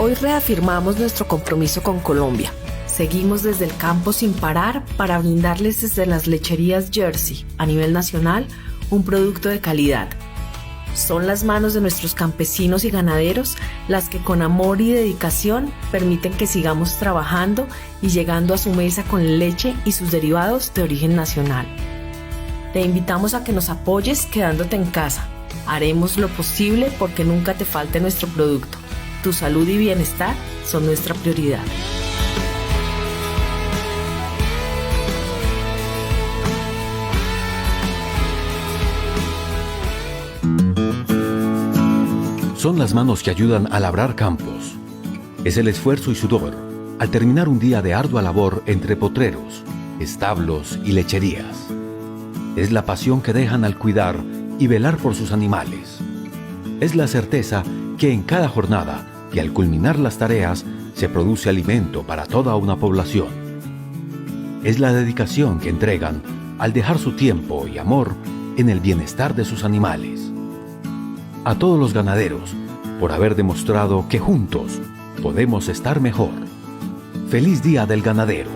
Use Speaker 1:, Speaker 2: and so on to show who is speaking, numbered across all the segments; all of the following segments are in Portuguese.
Speaker 1: Hoy reafirmamos nuestro compromiso con Colombia. Seguimos desde el campo sin parar para brindarles desde las lecherías Jersey, a nivel nacional, un producto de calidad. Son las manos de nuestros campesinos y ganaderos las que con amor y dedicación permiten que sigamos trabajando y llegando a su mesa con leche y sus derivados de origen nacional. Te invitamos a que nos apoyes quedándote en casa. Haremos lo posible porque nunca te falte nuestro producto. Tu salud y bienestar son nuestra prioridad.
Speaker 2: Son las manos que ayudan a labrar campos. Es el esfuerzo y sudor al terminar un día de ardua labor entre potreros, establos y lecherías. Es la pasión que dejan al cuidar y velar por sus animales. Es la certeza que en cada jornada y al culminar las tareas se produce alimento para toda una población. Es la dedicación que entregan al dejar su tiempo y amor en el bienestar de sus animales. A todos los ganaderos, por haber demostrado que juntos podemos estar mejor. ¡Feliz Día del Ganadero!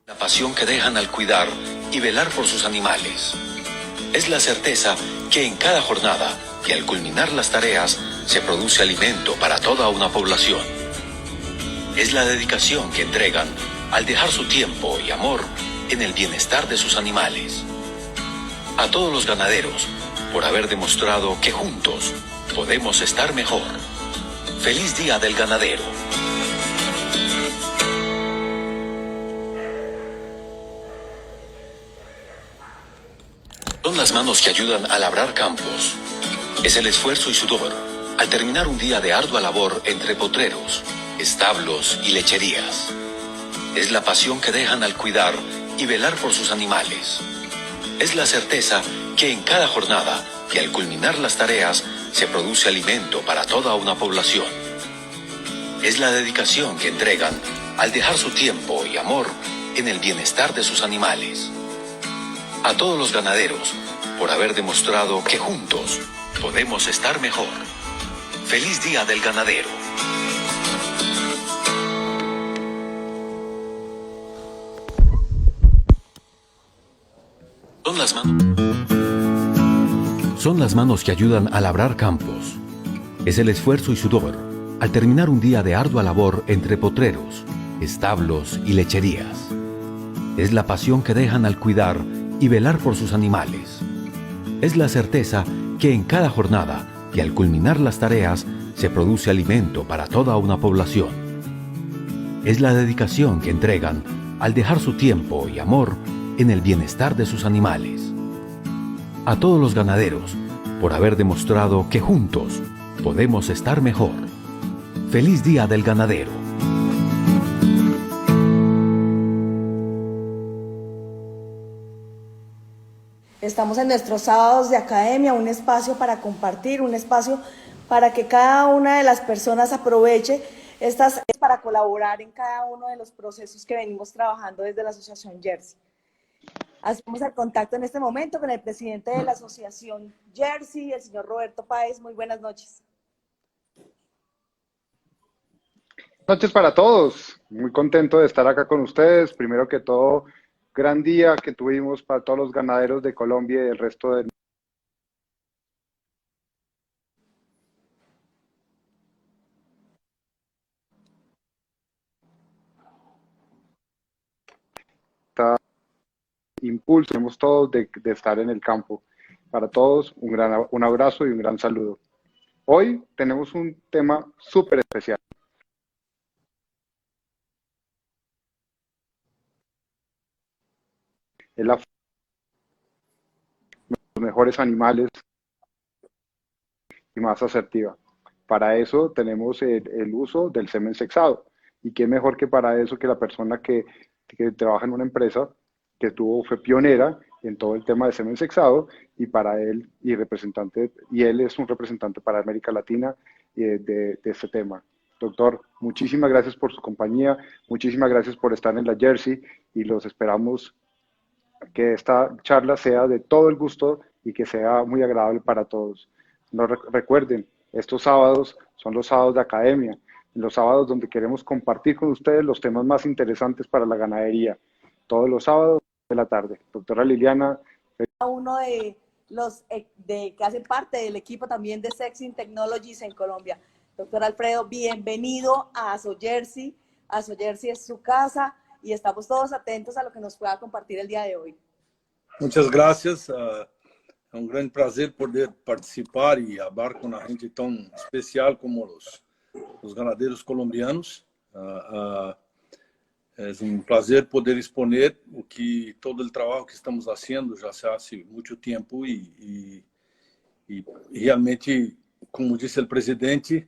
Speaker 2: La pasión que dejan al cuidar y velar por sus animales. Es la certeza que en cada jornada y al culminar las tareas se produce alimento para toda una población. Es la dedicación que entregan al dejar su tiempo y amor en el bienestar de sus animales. A todos los ganaderos, por haber demostrado que juntos podemos estar mejor. ¡Feliz Día del Ganadero! Son las manos que ayudan a labrar campos. Es el esfuerzo y sudor al terminar un día de ardua labor entre potreros, establos y lecherías. Es la pasión que dejan al cuidar y velar por sus animales. Es la certeza que en cada jornada y al culminar las tareas se produce alimento para toda una población. Es la dedicación que entregan al dejar su tiempo y amor en el bienestar de sus animales. A todos los ganaderos, por haber demostrado que juntos podemos estar mejor. ¡Feliz Día del Ganadero! Son las manos que ayudan a labrar campos. Es el esfuerzo y sudor al terminar un día de ardua labor entre potreros, establos y lecherías. Es la pasión que dejan al cuidar y velar por sus animales. Es la certeza que en cada jornada y al culminar las tareas se produce alimento para toda una población. Es la dedicación que entregan al dejar su tiempo y amor en el bienestar de sus animales. A todos los ganaderos, por haber demostrado que juntos podemos estar mejor. ¡Feliz Día del Ganadero!
Speaker 3: Estamos en nuestros sábados de academia, un espacio para compartir, un espacio para que cada una de las personas aproveche estas para colaborar en cada uno de los procesos que venimos trabajando desde la Asociación Jersey. Hacemos el contacto en este momento con el presidente de la Asociación Jersey, el señor Roberto Páez. Muy buenas noches.
Speaker 4: Buenas noches para todos. Muy contento de estar acá con ustedes. Primero que todo, gran día que tuvimos para todos los ganaderos de Colombia y del resto de impulso, tenemos todos de estar en el campo. Para todos, un abrazo y un gran saludo. Hoy tenemos un tema súper especial. Es los mejores animales y más asertiva. Para eso tenemos el uso del semen sexado. Y qué mejor que para eso que la persona que trabaja en una empresa que fue pionera en todo el tema de semen sexado y para él y él es un representante para América Latina de este tema. Doctor, muchísimas gracias por su compañía, muchísimas gracias por estar en la Jersey y los esperamos que esta charla sea de todo el gusto y que sea muy agradable para todos. No recuerden, estos sábados son los sábados de academia, los sábados donde queremos compartir con ustedes los temas más interesantes para la ganadería, todos los sábados de la tarde. Doctora Liliana.
Speaker 3: Uno de los que hacen parte del equipo también de Sexing Technologies en Colombia. Doctor Alfredo, bienvenido a Sojersey. A Sojersey es su casa y estamos todos atentos a lo que nos pueda compartir el día de hoy.
Speaker 5: Muchas gracias. É um grande prazer poder participar e falar com a gente tão especial como os ganadeiros colombianos. É um prazer poder exponer todo o trabalho que estamos fazendo já há muito tempo e realmente, como disse o presidente,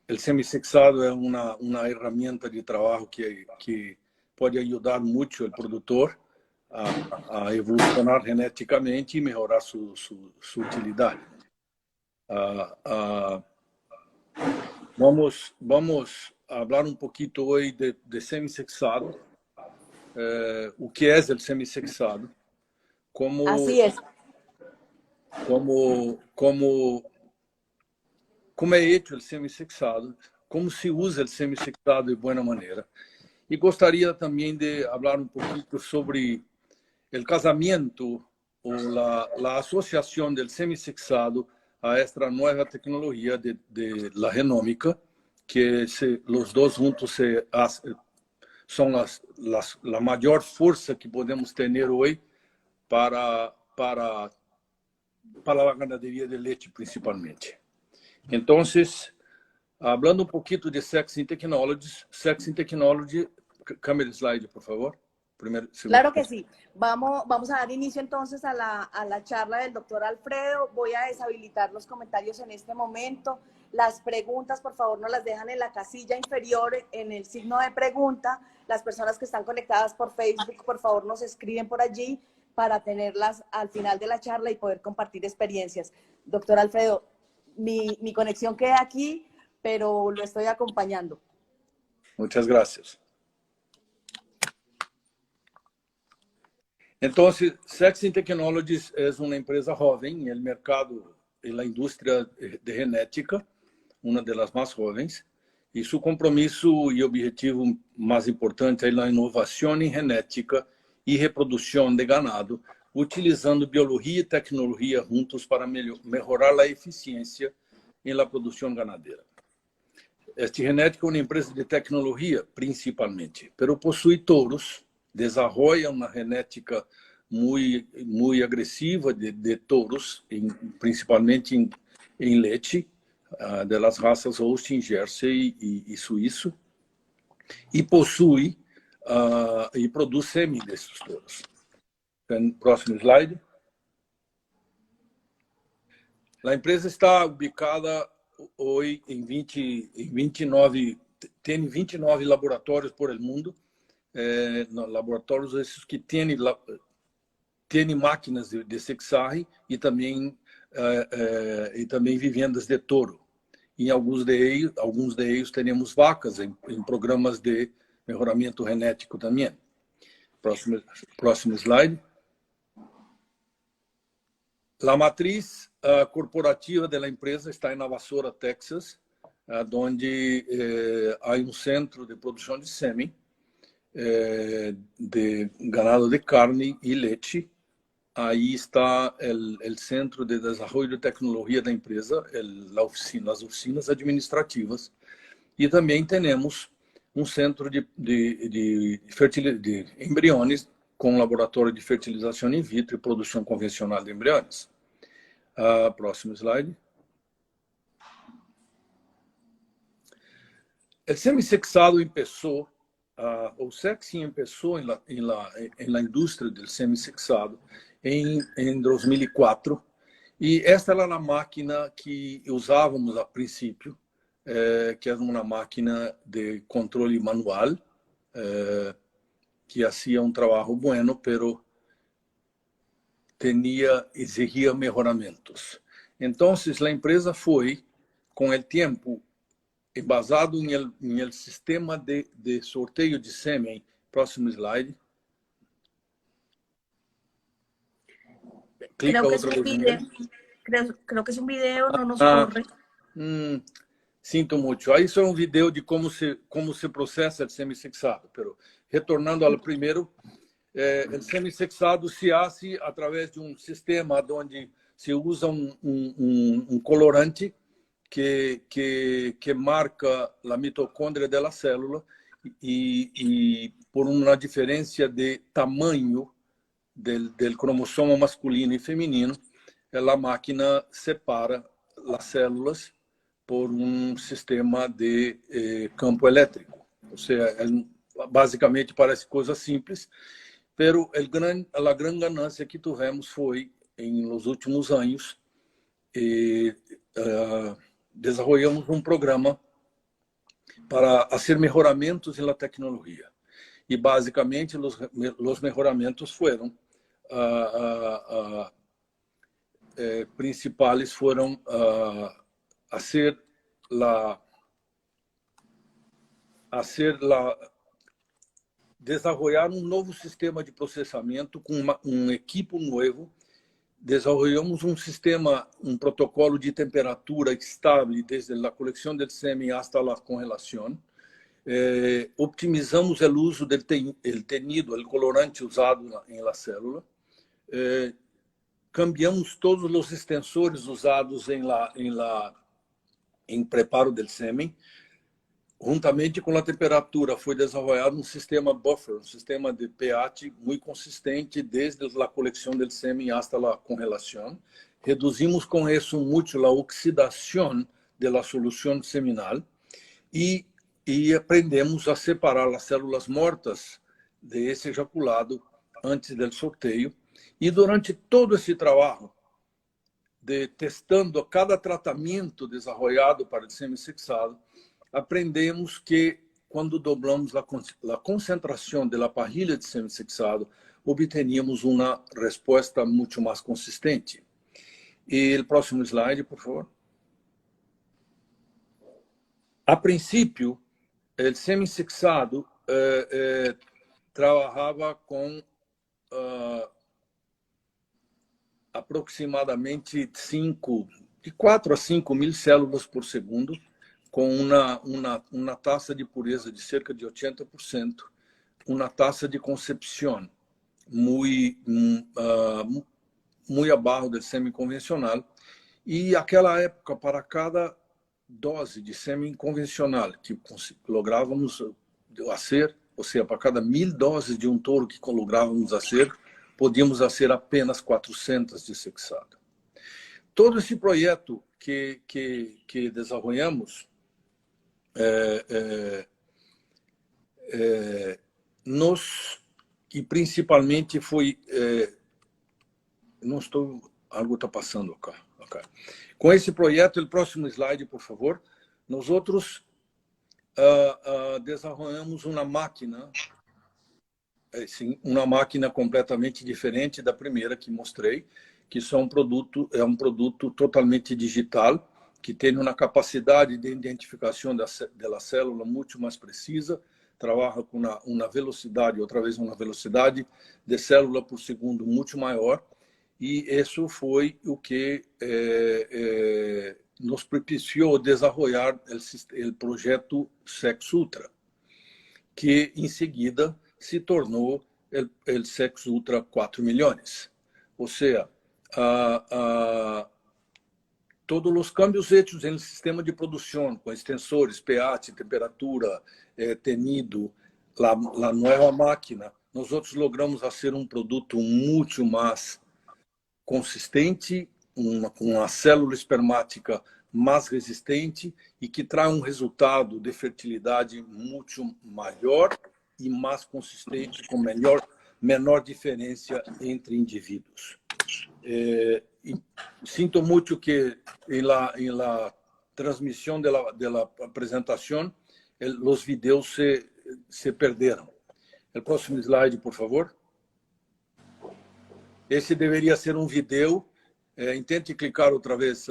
Speaker 5: o semisexado é uma ferramenta de trabalho que pode ajudar muito o produtor a evolucionar geneticamente e melhorar sua utilidade. Vamos falar um pouquinho hoje de semissexado, o que é o semissexado, como é feito o semissexado, como se usa o semissexado de boa maneira. E gostaria também de falar um pouquinho sobre o casamento ou a associação do semissexado a esta nova tecnologia de la genômica, que os dois juntos são a maior força que podemos ter hoje para a ganaderia de leite, principalmente. Então, falando um pouquinho de Sexing Technologies, cambia de slide, por favor.
Speaker 3: Claro que sí. Vamos a dar inicio entonces a la charla del doctor Alfredo. Voy a deshabilitar los comentarios en este momento. Las preguntas, por favor, nos las dejan en la casilla inferior, en el signo de pregunta. Las personas que están conectadas por Facebook, por favor, nos escriben por allí para tenerlas al final de la charla y poder compartir experiencias. Doctor Alfredo, mi conexión queda aquí, pero lo estoy acompañando.
Speaker 5: Muchas gracias. Então, Sexing Technologies é uma empresa jovem no mercado e na indústria de genética, uma das mais jovens, e seu compromisso e objetivo mais importante é a inovação em genética e reprodução de ganado, utilizando biologia e tecnologia juntos para melhorar a eficiência na produção ganadeira. Esta genética é uma empresa de tecnologia, principalmente, mas possui touros, desenvolve uma genética muito agressiva de touros, principalmente em leite, das raças Holstein, Jersey e Suíço, e possui e produz sêmen desses touros. Próximo slide. A empresa está ubicada hoje em 29 laboratórios por el mundo, laboratórios esses que têm máquinas de sexagem e também vivendas de touro. Em alguns deles temos vacas em programas de melhoramento genético também. Próximo slide. A matriz corporativa da empresa está em Navasota, Texas, onde há centro de produção de sêmen, de ganado de carne e leite. Aí está o centro de desenvolvimento de tecnologia da empresa, as oficinas administrativas, e também temos centro de embriões com laboratório de fertilização in vitro e produção convencional de embriões. Próximo slide. O semissexado começou, o sexing começou na indústria do semissexado em 2004, e esta era a máquina que usávamos a princípio, que era uma máquina de controle manual, que fazia trabalho bueno, pero exigia melhoramentos. Então, a empresa foi, com o tempo, basado no sistema de sorteio de sêmen. Próximo slide. Clica
Speaker 3: Creo que es
Speaker 5: outra
Speaker 3: un
Speaker 5: vez
Speaker 3: video,
Speaker 5: nele.
Speaker 3: creo que es un video, no nos
Speaker 5: Ah,
Speaker 3: corre.
Speaker 5: sinto muito. Aí isso é um vídeo de como se processa o semissexado. Pero retornando ao primeiro, o semissexado se hace através de um sistema onde se usa um colorante que marca a mitocôndria da célula e por uma diferença de tamanho del cromossomo masculino e feminino, a máquina separa as células por um sistema de campo elétrico. Ou seja, basicamente parece coisa simples, pero a grande ganância que tivemos foi, nos últimos anos, desenvolvemos um programa para fazer melhoramentos na tecnologia. E, basicamente, os melhoramentos foram principais foram desenvolver um novo sistema de processamento com um equipo novo. Desenvolvemos um sistema, um protocolo de temperatura estável desde a coleção do sêmen até a congelação. Optimizamos o uso do tecido, o colorante usado na célula. Cambiamos todos os extensores usados em preparo do sêmen. Juntamente com a temperatura, foi desenvolvido um sistema buffer, um sistema de pH muito consistente desde a coleção do sêmen até a congelação. Reduzimos com isso muito a oxidação da solução seminal e aprendemos a separar as células mortas desse ejaculado antes do sorteio. E durante todo esse trabalho de testando cada tratamento desenvolvido para o semissexado, aprendemos que quando dobramos a concentração da parrilha de semissexado, obteníamos uma resposta muito mais consistente. E o próximo slide, por favor. A princípio, o semissexado trabalhava com aproximadamente de 4 a 5 mil células por segundo, com uma taxa de pureza de cerca de 80%, uma taxa de concepção muito abaixo do sêmen convencional. E aquela época, para cada dose de sêmen convencional que lográvamos fazer, ou seja, para cada 1000 doses de um touro que lográvamos fazer, podíamos fazer apenas 400 de sexado. Todo esse projeto que desenvolvemos que principalmente foi algo está passando acá. Com esse projeto, o próximo slide, por favor. Nós outros desenvolvemos uma máquina, uma máquina completamente diferente da primeira que mostrei, que é um produto totalmente digital, que tem uma capacidade de identificação da célula muito mais precisa, trabalha com uma velocidade, outra vez uma velocidade de célula por segundo muito maior, e isso foi o que nos propiciou desenvolver o projeto Sex Ultra, que em seguida se tornou o Sex Ultra 4 milhões. Ou seja, todos os cambios feitos no sistema de produção, com extensores, pH, temperatura, tecido, a nova máquina, nós outros logramos fazer um produto muito mais consistente, com uma célula espermática mais resistente e que traz um resultado de fertilidade muito maior e mais consistente, com menor diferença entre indivíduos. Sinto muito que em la transmissão da apresentação os vídeos se perderam. O próximo slide, por favor. Esse deveria ser um vídeo. Intente clicar outra vez.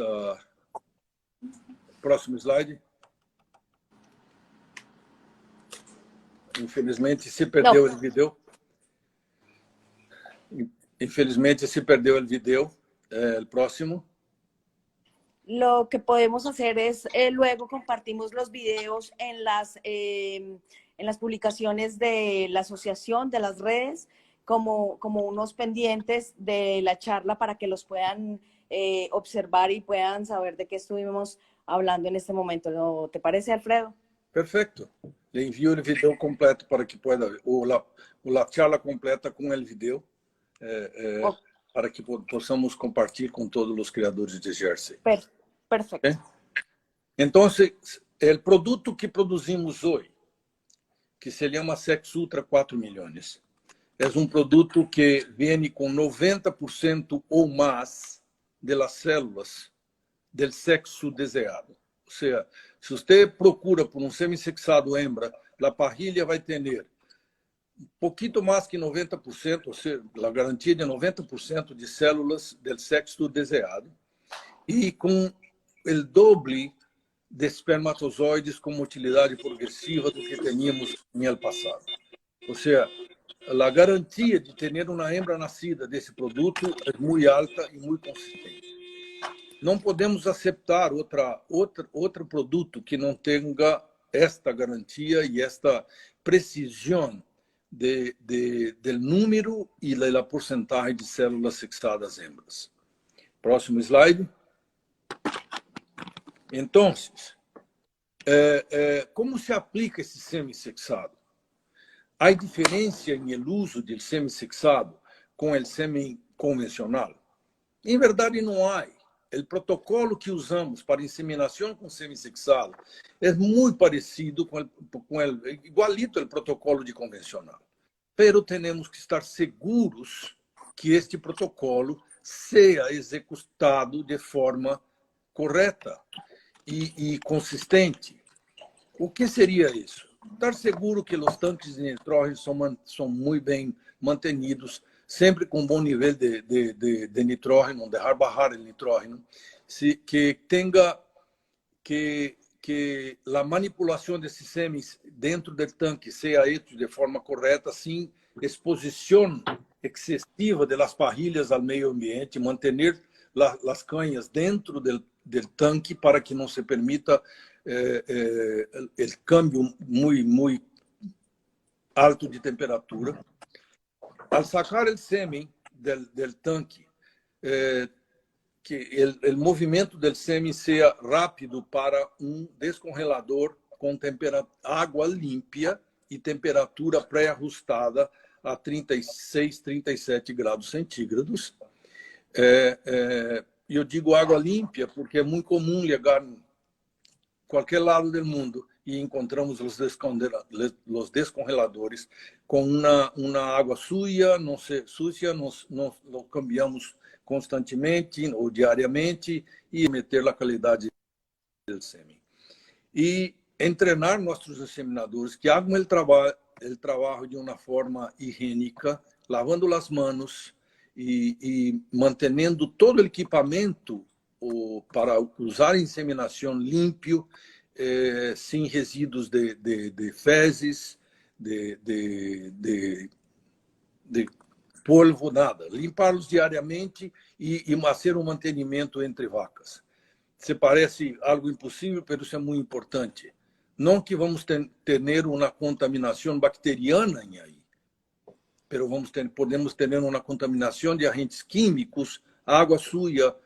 Speaker 5: Próximo slide. Infelizmente se perdeu o vídeo. Infelizmente se perdeu o vídeo. El próximo.
Speaker 3: Lo que podemos hacer es, luego compartimos los videos en las publicaciones de la asociación, de las redes, como unos pendientes de la charla para que los puedan observar y puedan saber de qué estuvimos hablando en este momento. ¿No te parece, Alfredo?
Speaker 5: Perfecto. Le envío el video completo para que pueda ver, o la charla completa con el video, para que possamos compartilhar com todos os criadores de Jersey.
Speaker 3: Perfecto.
Speaker 5: ¿Okay? Entonces, el produto que produzimos hoy, que se llama Sex Ultra 4 milhões, é produto que vem com 90% ou mais de las células del sexo desejado. Ou seja, se você procura por semissexado hembra, a parrilha vai ter pouquinho mais que 90%, ou seja, a garantia de 90% de células del sexo desejado, e com o doble de espermatozoides com motilidade progressiva do que tínhamos no passado. Ou seja, a garantia de ter uma hembra nascida desse produto é muito alta e muito consistente. Não podemos aceitar outro produto que não tenha esta garantia e esta precisão do número e da porcentagem de células sexadas hembras. Próximo slide. Então, como se aplica esse semissexado? Há diferença no uso do semissexado com o semi convencional? Em verdade, não há. O protocolo que usamos para inseminação com semissexado é muito parecido igualito ao protocolo de convencional. Pero temos que estar seguros que este protocolo seja executado de forma correta e consistente. O que seria isso? Estar seguro que os tanques de nitrógeno são muito bem mantenidos, sempre com bom nível de nitrógeno, não deixar baixar o nitrógeno, que tenha que a manipulação desses semis dentro do tanque seja feita de forma correta, sem exposição excessiva das parrilhas ao meio ambiente, manter as canhas dentro do tanque para que não se permita o câmbio muito alto de temperatura. Al sacar o sêmen do tanque, que o movimento do sêmen seja rápido para descongelador com água limpa e temperatura pré-ajustada a 36, 37 graus centígrados. Eu digo água limpa porque é muito comum chegar em qualquer lado do mundo e encontramos os descongeladores com uma água suja, nós lo cambiamos constantemente ou diariamente e meter a qualidade do sêmen. E treinar nossos inseminadores que hagam o trabalho de uma forma higiênica, lavando as mãos e mantendo todo o equipamento para usar a inseminação limpo, sem resíduos de fezes, de polvo, nada. Limpá-los diariamente e fazer um mantenimento entre vacas. Se parece algo impossível, mas isso é muito importante. Não que vamos ter uma contaminação bacteriana aí, mas podemos ter uma contaminação de agentes químicos, água suja,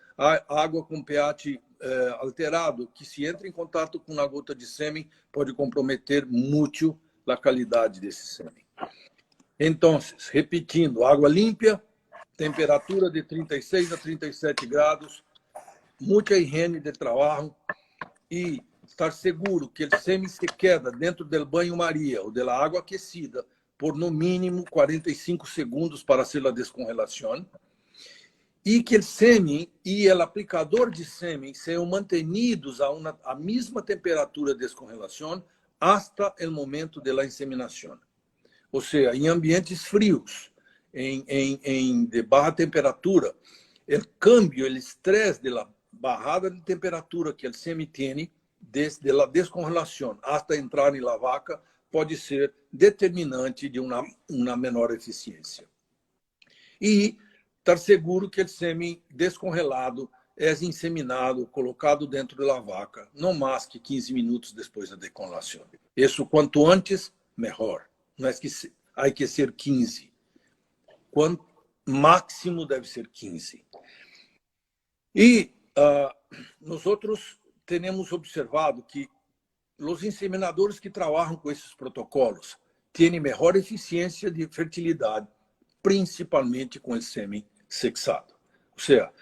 Speaker 5: água com pH alterado, que se entra em contato com uma gota de sêmen, pode comprometer muito a qualidade desse sêmen. Então, repetindo, água limpa, temperatura de 36 a 37 graus, muita higiene de trabalho e estar seguro que o sêmen se queda dentro do banho-maria ou da água aquecida por no mínimo 45 segundos para hacer a descongelação e que o sêmen e o aplicador de sêmen sejam mantenidos a mesma temperatura de descongelação hasta o momento da inseminação. Ou seja, em ambientes frios, de baixa temperatura, o câmbio, o estresse da barrada de temperatura que o sêmen tem, desde a descongelação hasta entrar na vaca, pode ser determinante de uma menor eficiência. E estar seguro que o sêmen descongelado é inseminado, colocado dentro da vaca, não mais que 15 minutos depois da decongelação. Isso, quanto antes, melhor. Não é que há que ser 15. Quanto máximo deve ser 15. E nós outros temos observado que os inseminadores que trabalham com esses protocolos têm melhor eficiência de fertilidade, principalmente com o sêmen sexado. Ou seja,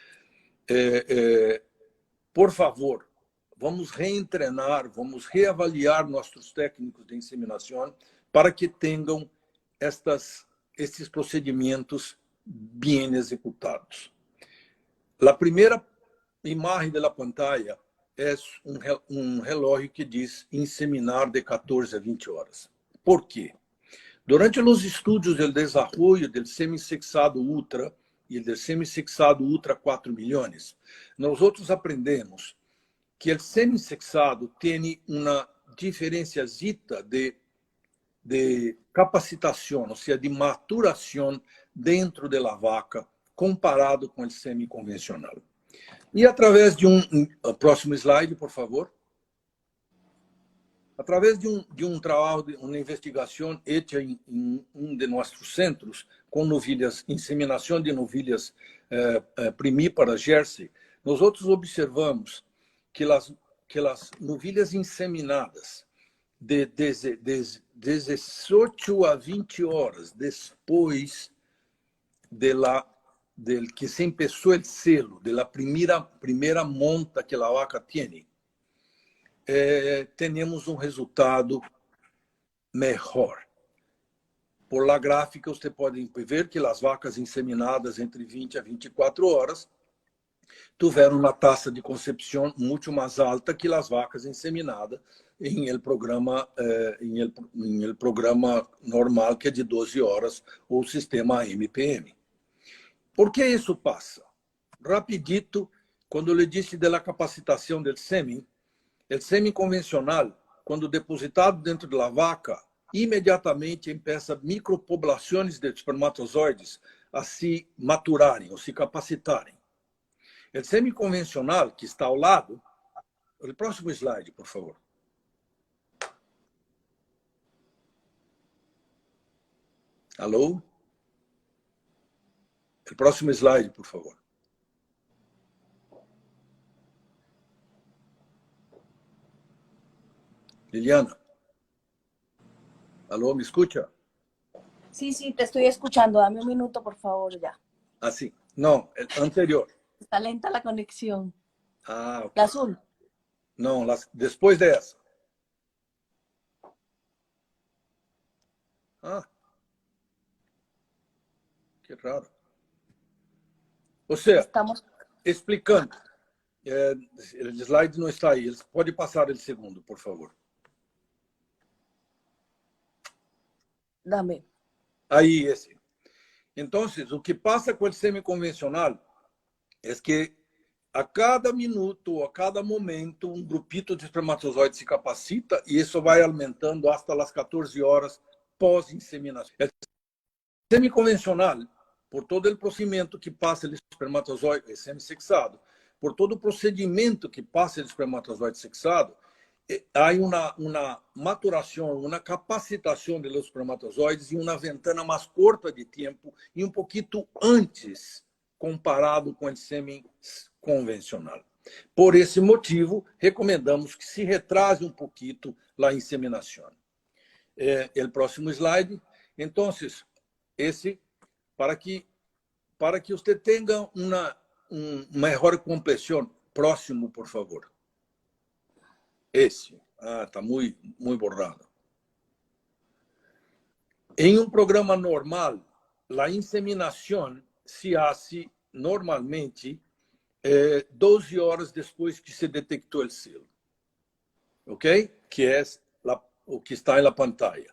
Speaker 5: por favor, vamos reentrenar, vamos reavaliar nossos técnicos de inseminação para que tenham esses procedimentos bem executados. A primeira imagem da pantalla é um relógio que diz inseminar de 14 a 20 horas. Por quê? Durante os estudos do desenvolvimento do semissexado ultra e do semissexado ultra 4 milhões, nós outros aprendemos que o semissexado tem uma diferenciazita de capacitação, ou seja, de maturação dentro da vaca, comparado com o semi-convencional. E através de próximo slide, por favor. Através de um trabalho, de uma investigação feita em de nossos centros, com novilhas, inseminação de novilhas primíparas Jersey, nós outros observamos que as novilhas inseminadas de 18 a 20 horas depois de que se começou o selo, da primeira monta que a vaca tem, temos um resultado melhor. Por la gráfica, você pode ver que as vacas inseminadas entre 20 a 24 horas tiveram uma taxa de concepção muito mais alta que as vacas inseminadas em el programa normal, que é de 12 horas, ou sistema MPM. Por que isso passa? Rapidito, quando eu lhe disse da capacitação do sêmen, o sêmen convencional, quando depositado dentro da vaca, imediatamente começa micropoblações de espermatozoides a se maturarem ou se capacitarem. O sêmen convencional, que está ao lado, o próximo slide, por favor. Alô? O próximo slide, por favor. Liliana. Alô, ¿me escucha?
Speaker 3: Sí, sí, te estoy escuchando. Dame un minuto, por favor, ya.
Speaker 5: Ah, sí. No, el anterior.
Speaker 3: Está lenta la conexión.
Speaker 5: Ah, ok.
Speaker 3: La azul.
Speaker 5: No, después de esa. Ah. Qué raro. O sea,
Speaker 3: Estamos...
Speaker 5: explicando. O slide não está aí. Pode passar o segundo, por favor.
Speaker 3: Dame.
Speaker 5: Aí, esse. Então, o que passa com o semi-convencional é que a cada minuto, a cada momento, um grupito de espermatozoides se capacita e isso vai aumentando até as 14 horas pós-inseminação. O semi-convencional, por todo o procedimento que passa o espermatozoide semi-sexado, por todo o procedimento que passa o espermatozoide sexado, há uma maturação, uma capacitação dos espermatozoides em uma ventana mais curta de tempo e um pouquinho antes comparado com o sêmen convencional. Por esse motivo, recomendamos que se retrase um pouquinho a inseminação. O próximo slide. Então, esse, para que você tenha uma melhor compreensão. Próximo, por favor. Esse. Ah, está muito borrado. Em um programa normal, a inseminação se hace normalmente 12 horas depois que se detectou o selo. Ok? Que é o que está na pantalla.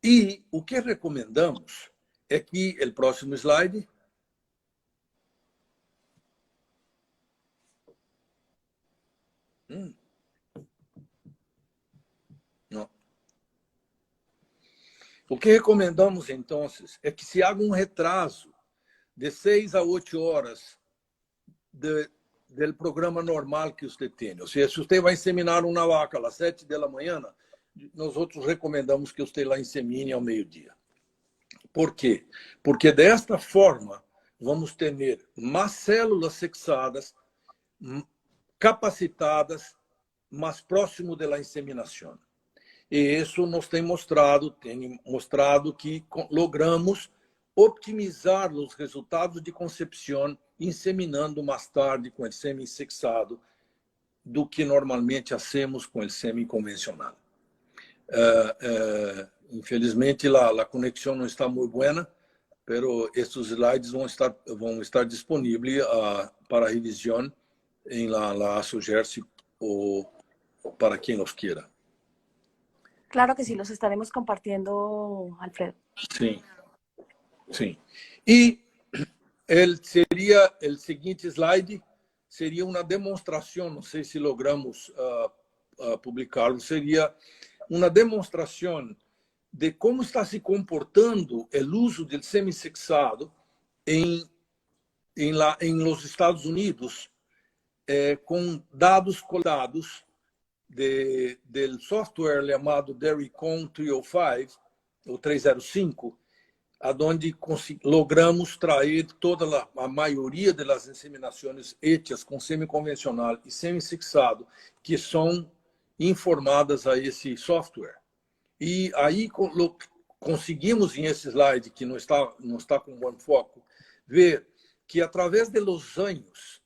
Speaker 5: E o que recomendamos é que, o próximo slide, não. O que recomendamos, então, é que se haja um retraso de 6 a 8 horas do programa normal que você tem. Ou seja, se você vai inseminar uma vaca às 7 da manhã, nós outros recomendamos que você lá insemine ao meio-dia. Por quê? Porque desta forma vamos ter mais células sexadas capacitadas mais próximo da inseminação. E isso nos tem mostrado que logramos optimizar os resultados de concepção inseminando mais tarde com o sêmen sexado do que normalmente hacemos com o sêmen convencional. Infelizmente, a conexão não está muito boa, mas estes slides vão estar disponíveis para revisão em la ASO Jersey o para quien los quiera.
Speaker 3: Claro que sí, los estaremos compartiendo, Alfredo.
Speaker 5: Sí, sí. Y el siguiente slide sería una demostración, no sé si logramos publicarlo, sería una demostración de cómo está se comportando el uso del semisexado en los Estados Unidos com dados coletados del software chamado DairyCon 305, ou 305, onde logramos trazer toda a maioria das inseminações hechas com semiconvencional e semissexado, que são informadas a esse software. E aí conseguimos, em esse slide, que não está com bom foco, ver que, através de los anos,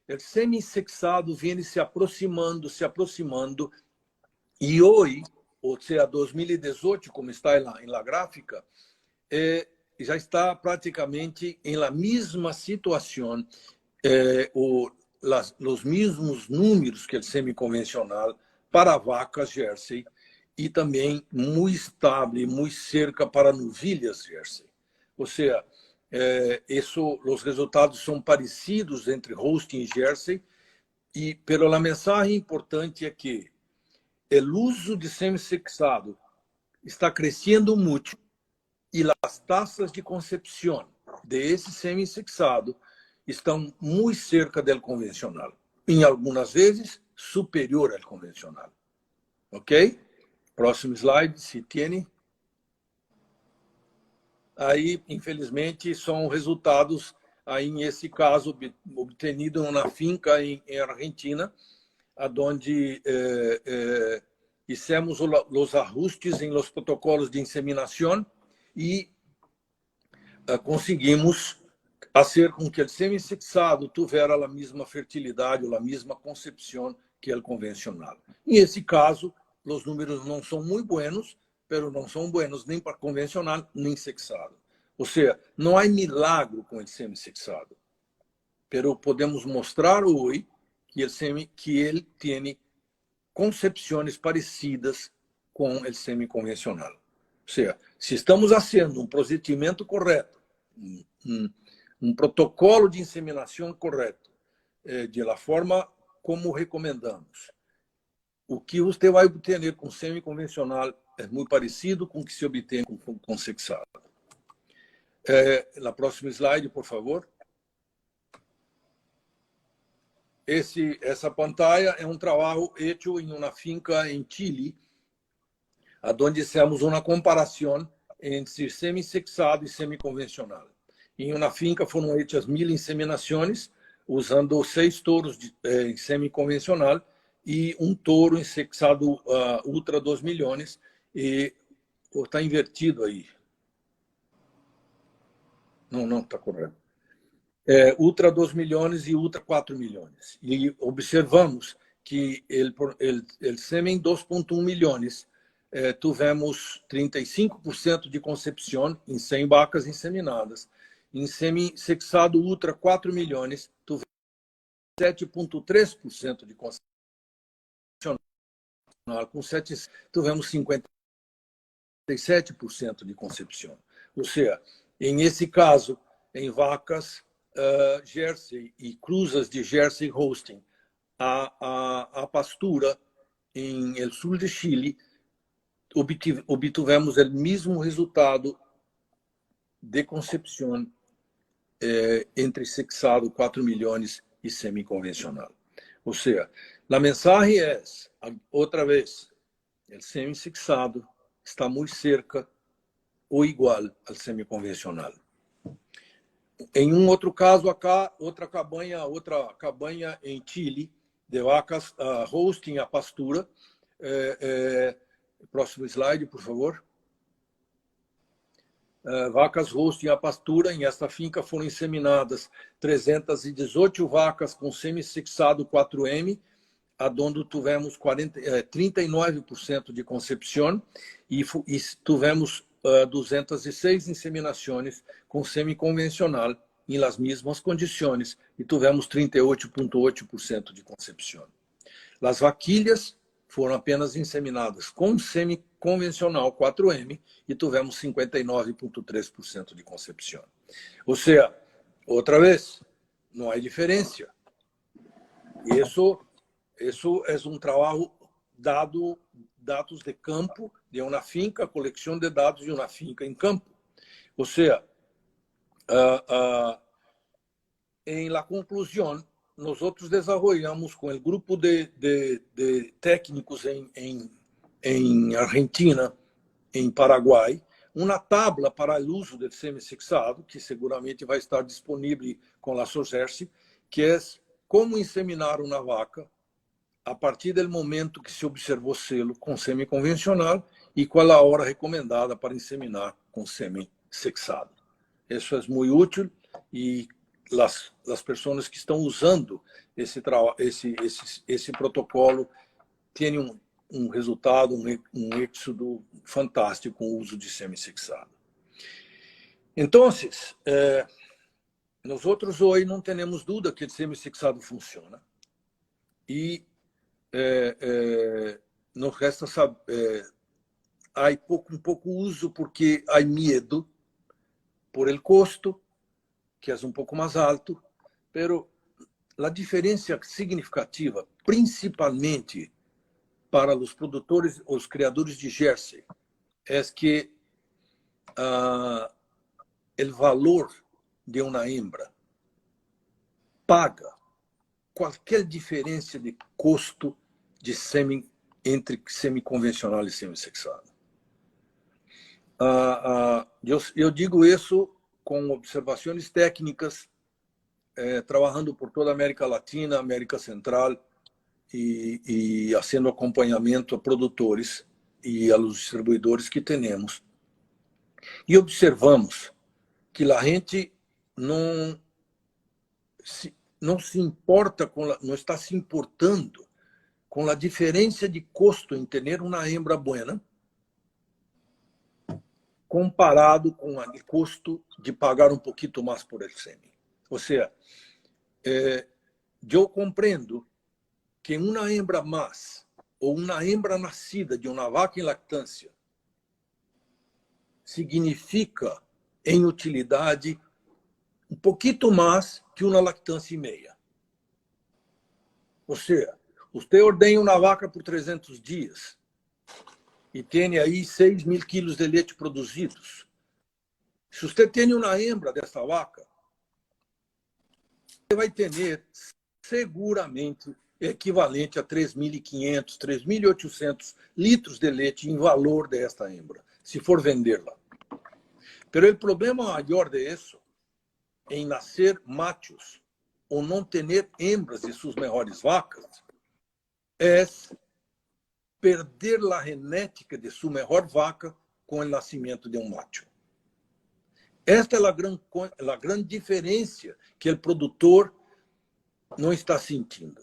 Speaker 5: o semissexado vem se aproximando, e hoje, ou seja, 2018, como está em la gráfica, já está praticamente em la mesma situação, os mesmos números que o semiconvencional para vacas Jersey, e também muito estável, muito cerca para novilhas Jersey. Ou seja, os resultados são parecidos entre Holstein e Jersey, pero a mensagem importante é que o uso de semissexado está crescendo muito e as taxas de concepção desse semissexado estão muito cerca do convencional, em algumas vezes superior ao convencional. Ok? Próximo slide, se tem. Aí, infelizmente, são resultados, aí, nesse caso, obtenidos na finca em Argentina, onde fizemos os ajustes em los protocolos de inseminação e conseguimos fazer com que o semissexado tivesse a mesma fertilidade, a mesma concepção que o convencional. Nesse caso, os números não são muito bons, pero não são buenos nem para convencional, nem sexado. Ou seja, não há milagre com o semissexado. Pero podemos mostrar hoje que ele tem concepções parecidas com o semiconvencional. Ou seja, se estamos fazendo um procedimento correto, um protocolo de inseminação correto, de la forma como recomendamos, o que você vai obter com semiconvencional é muito parecido com o que se obtém com sexado. Na próxima slide, por favor. Essa pantalla é um trabalho feito em uma finca em Chile, onde fizemos uma comparação entre semissexado e semiconvencional. Em uma finca foram feitas 1000 inseminações, usando 6 touros em semiconvencional e um touro em sexado Ultra 2 milhões. E está invertido aí. Não está correto. Ultra 2 milhões e Ultra 4 milhões. E observamos que o sêmen 2,1 milhões tivemos 35% de concepção em 100 vacas inseminadas. Em semi-sexado Ultra 4 milhões, tivemos 7,3% de concepção. Com 7, tivemos 57% de concepção. Ou seja, nesse caso, em vacas Jersey e cruzas de Jersey Holstein, a pastura em el sul de Chile, obtivemos o mesmo resultado de concepção entre sexado 4 milhões y semiconvencional. O sea, la mensaje es, otra vez, el semi-sexado está muy cerca o igual al semiconvencional. Em um outro caso, acá, outra cabanha em Chile, de vacas hosting a pastura. Próximo slide, por favor. Vacas hosting a pastura. Em esta finca foram inseminadas 318 vacas com semi-sexado 4M, aonde tivemos 39% de concepção e tivemos 206 inseminações com semiconvencional em las mesmas condições e tivemos 38,8% de concepção. As vaquilhas foram apenas inseminadas com semiconvencional 4M e tivemos 59,3% de concepção. Ou seja, outra vez, não há diferença. Isso é um trabalho dados de campo de uma finca, coleção de dados de uma finca em campo. Ou seja, em la conclusão, nós desenvolvemos com o grupo de técnicos em Argentina, em Paraguai, uma tabla para o uso do semi-sexado, que seguramente vai estar disponível com a SOGERSE, que é como inseminar uma vaca a partir do momento que se observou selo com semi-convencional e qual a hora recomendada para inseminar com semi-sexado. Isso é muito útil e as pessoas que estão usando esse protocolo têm um resultado, um êxito fantástico com o uso de semi-sexado. Então, nós hoje não temos dúvida que o semi-sexado funciona. E nos resta saber, há um pouco uso porque há medo por el custo, que é um pouco mais alto, pero a diferença significativa, principalmente para os produtores, os criadores de Jersey, é que o valor de uma hembra paga qualquer diferença de custo de entre semiconvencional e semi-sexado. Eu digo isso com observações técnicas, trabalhando por toda a América Latina, América Central e fazendo acompanhamento a produtores e aos distribuidores que temos. E observamos que a gente não se importa não está se importando com a diferença de custo em ter uma hembra buena comparado com o custo de pagar um pouquinho mais por el semi. Ou seja, eu compreendo que uma hembra mais ou uma hembra nascida de uma vaca em lactância significa em utilidade um pouquinho mais que uma lactância e meia. Ou seja, você ordenha uma vaca por 300 dias e tem aí 6.000 quilos de leite produzidos. Se você tem uma hembra dessa vaca, você vai ter seguramente equivalente a 3.500, 3.800 litros de leite em valor desta hembra, se for vendê-la. Pero o problema maior disso em nascer machos ou não ter hembras de suas melhores vacas é perder a genética de sua melhor vaca com o nascimento de um macho. Esta é a grande diferença que o produtor não está sentindo.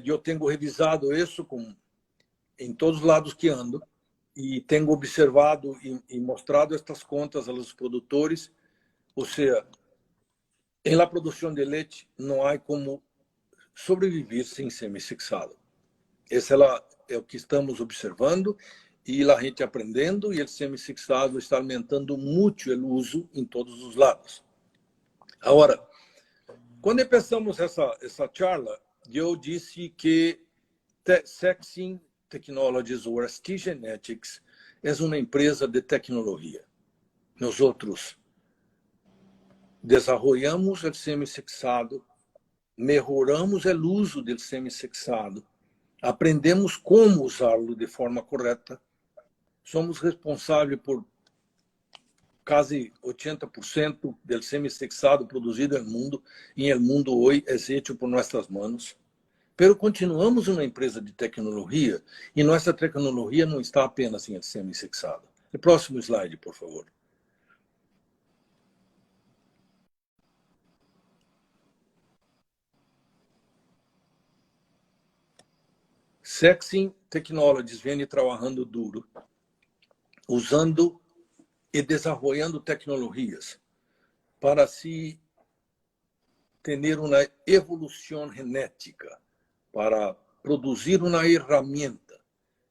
Speaker 5: Eu tenho revisado isso em todos os lados que ando e tenho observado e mostrado estas contas aos produtores. Ou seja, em la produção de leite não há como sobreviver sem semi-sexado. Esse é o que estamos observando e a gente aprendendo, e o semi-sexado está aumentando muito o uso em todos os lados. Agora, quando começamos essa charla, eu disse que Sexing Technologies ou ST Genetics é uma empresa de tecnologia. Nós desarrollamos o semi-sexado, melhoramos o uso do semi-sexado, aprendemos como usá-lo de forma correta, somos responsáveis por quase 80% do semi-sexado produzido no mundo, e o mundo hoje é feito por nossas mãos. Pero continuamos uma empresa de tecnologia, e nossa tecnologia não está apenas em semi-sexado. O próximo slide, por favor. Sexing Technologies vem trabalhando duro, usando e desenvolvendo tecnologias para se ter uma evolução genética, para produzir uma ferramenta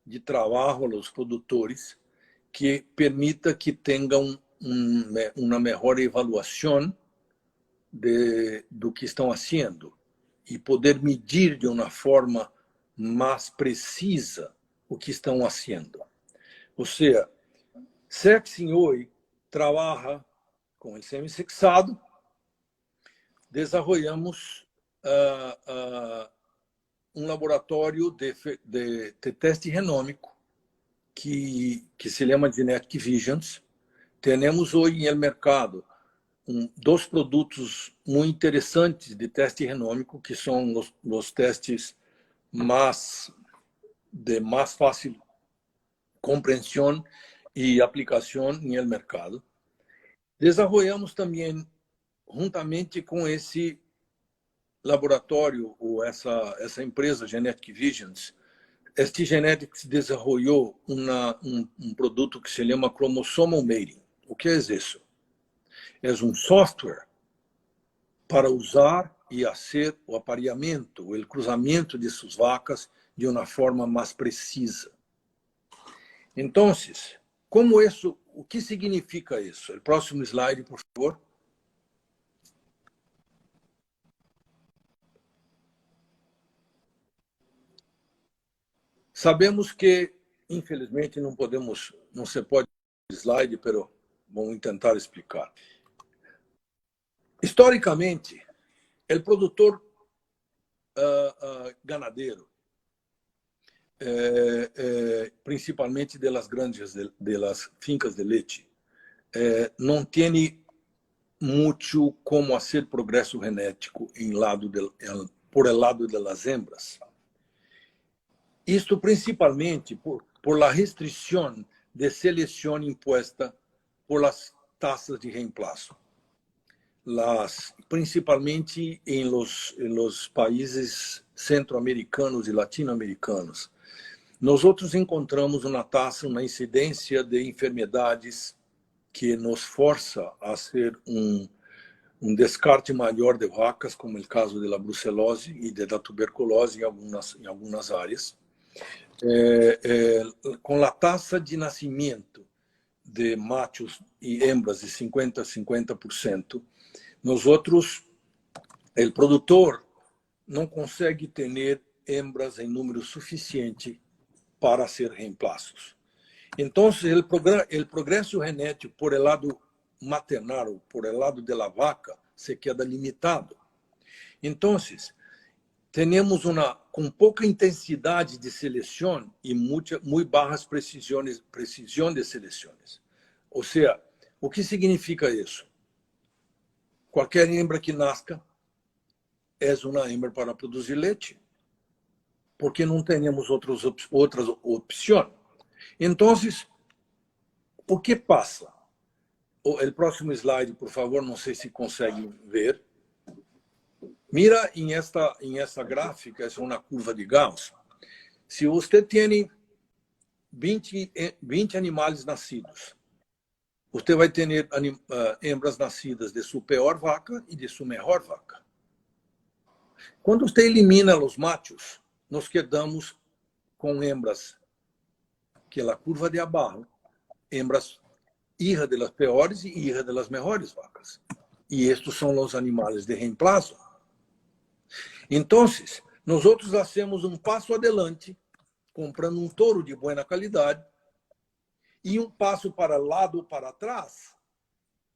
Speaker 5: de trabalho aos produtores que permita que tenham uma melhor avaliação do que estão fazendo e poder medir de uma forma mais precisa o que estão fazendo. Ou seja, Sexing hoje trabalha com o semi-sexado, desenvolvemos um laboratório de teste genômico que se chama Genetic Visions. Temos hoje no mercado dois produtos muito interessantes de teste genômico, que são os testes de mais fácil compreensão e aplicação no mercado. Desenvolvemos também, juntamente com esse laboratório ou essa empresa Genetic Visions, este Genetics desenvolveu um produto que se chama Chromosomal Mating. O que é isso? É um software para usar e fazer o apareamento, o cruzamento de suas vacas de uma forma mais precisa. Então, como isso, o que significa isso? O próximo slide, por favor. Sabemos que, infelizmente, não se pode slide, mas vamos tentar explicar. Historicamente, o produtor ganadeiro, principalmente das grandes das fincas de leite, não tem muito como fazer progresso genético por el lado das hembras. Isto principalmente por la restrição de seleção imposta por las tasas de reemplazo, principalmente em los países centro-americanos e latino-americanos. Nós encontramos uma incidência de enfermidades que nos força a ser um descarte maior de vacas, como o caso da brucelose e da tuberculose em algumas áreas. Com a taxa de nascimento de machos e hembras de 50% a 50%, o produtor não consegue ter hembras em número suficiente para ser reemplazos. Então, o progresso genético por el lado maternal, por el lado da vaca, se queda limitado. Então, temos com pouca intensidade de seleção e muito baixas precisão de seleções. Ou seja, o que significa isso? Qualquer hembra que nasca é uma hembra para produzir leite, porque não temos outras opções. Então, o que passa? O próximo slide, por favor, não sei se conseguem ver. Mira em esta gráfica, é uma curva de Gauss. Se você tem 20 animais nascidos, você vai ter hembras nascidas de sua pior vaca e de sua melhor vaca. Quando você elimina os machos, nos quedamos com hembras que a curva de abaixo, hembras hijas de las peores e hijas de las mejores vacas. E estes são os animais de reemplazo. Então, nós hacemos um passo adelante, comprando um touro de boa qualidade, e um passo para lado ou para trás,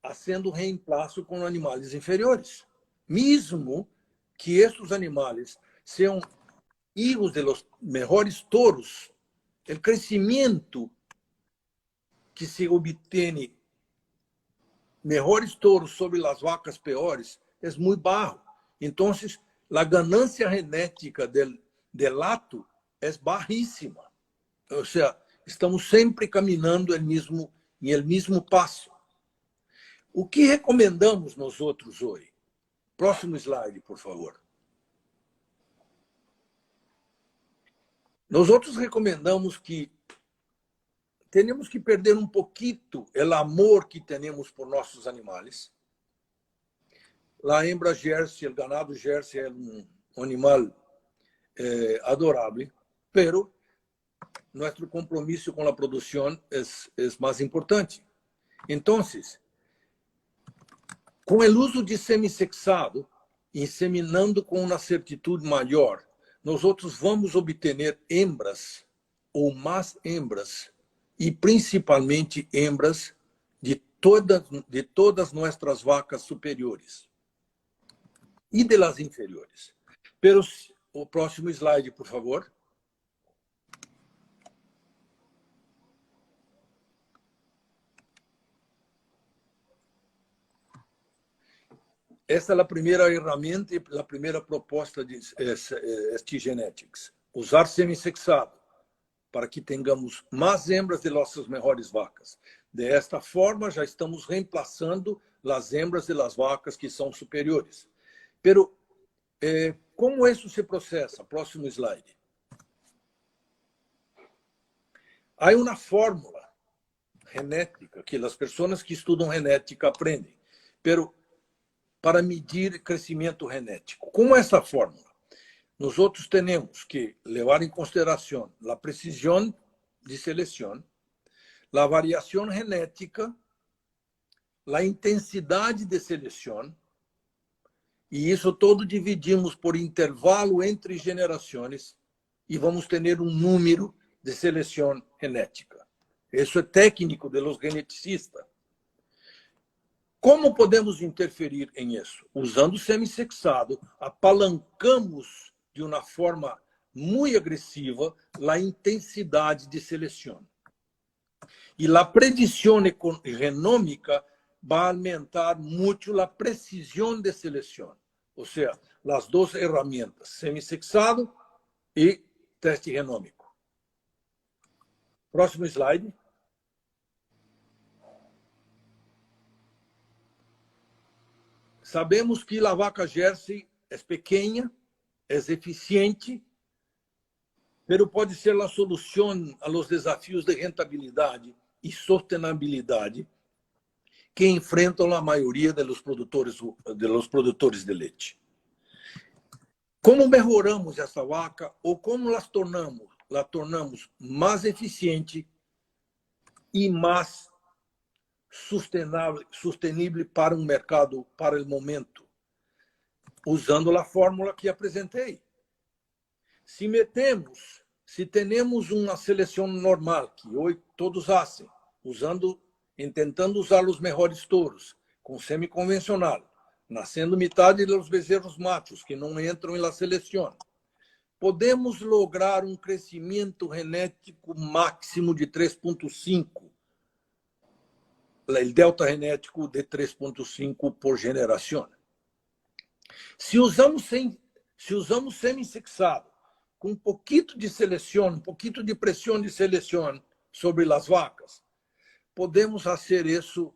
Speaker 5: haciendo reemplazo com animais inferiores. Mesmo que esses animais sejam hijos de los mejores toros, o crescimento que se obtém mejores toros sobre as vacas piores é muito baixo. Então, a ganância genética del hato é bajíssima. Ou seja, estamos sempre caminhando em el mesmo passo. O que recomendamos nós outros hoje? Próximo slide, por favor. Nós outros recomendamos que temos que perder um pouquinho o amor que temos por nossos animais. A hembra Jersey, o ganado Jersey é um animal adorável, pero nosso compromisso com a produção é mais importante. Então, com o uso de semissexado, inseminando com uma certitude maior, nós outros vamos obter hembras ou mais hembras e principalmente hembras de todas nossas vacas superiores e de las inferiores. Pero o próximo slide, por favor. Essa é a primeira ferramenta e a primeira proposta de ST Genetics. Usar semissexado para que tenhamos mais hembras de nossas melhores vacas. Desta forma, já estamos reemplaçando as hembras de las vacas que são superiores. Pero, como isso se processa? Próximo slide. Há uma fórmula genética que as pessoas que estudam genética aprendem, pero para medir crescimento genético. Como essa fórmula? Nós outros temos que levar em consideração a precisão de seleção, a variação genética, a intensidade de seleção, e isso todo dividimos por intervalo entre gerações e vamos ter um número de seleção genética. Isso é técnico de los geneticistas. Como podemos interferir em isso? Usando semissexado, apalancamos de uma forma muito agressiva a intensidade de seleção. E a predição genômica vai aumentar muito a precisão de seleção. Ou seja, as duas ferramentas, semissexado e teste genômico. Próximo slide. Sabemos que a vaca Jersey é pequena, é eficiente, mas pode ser a solução aos desafios de rentabilidade e sustentabilidade que enfrentam a maioria dos produtores de leite. Como melhoramos essa vaca ou como la tornamos mais eficiente e mais sustentável para um mercado, para o momento, usando a fórmula que apresentei. Se temos uma seleção normal, que hoje todos fazem, tentando usar os melhores touros, com semi-convencional, nascendo metade dos bezerros machos, que não entram na seleção, podemos lograr um crescimento genético máximo de 3,5. O delta genético de 3,5 por geração. Se usamos semissexado, com um pouquinho de seleção, um pouquinho de pressão de seleção sobre as vacas, podemos fazer isso,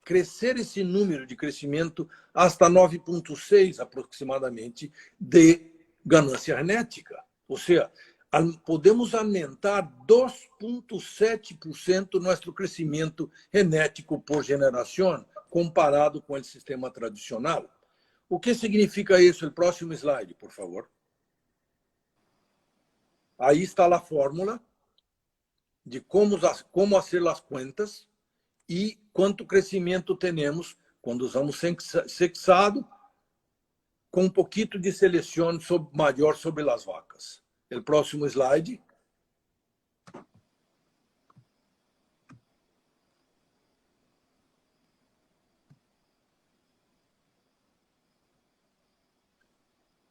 Speaker 5: crescer esse número de crescimento hasta 9,6 aproximadamente de ganância genética. Ou seja, podemos aumentar 2,7% nosso crescimento genético por geração, comparado com o sistema tradicional. O que significa isso? O próximo slide, por favor. Aí está a fórmula de como fazer as contas e quanto crescimento temos quando usamos sexado com um pouquinho de seleção maior sobre as vacas. O próximo slide.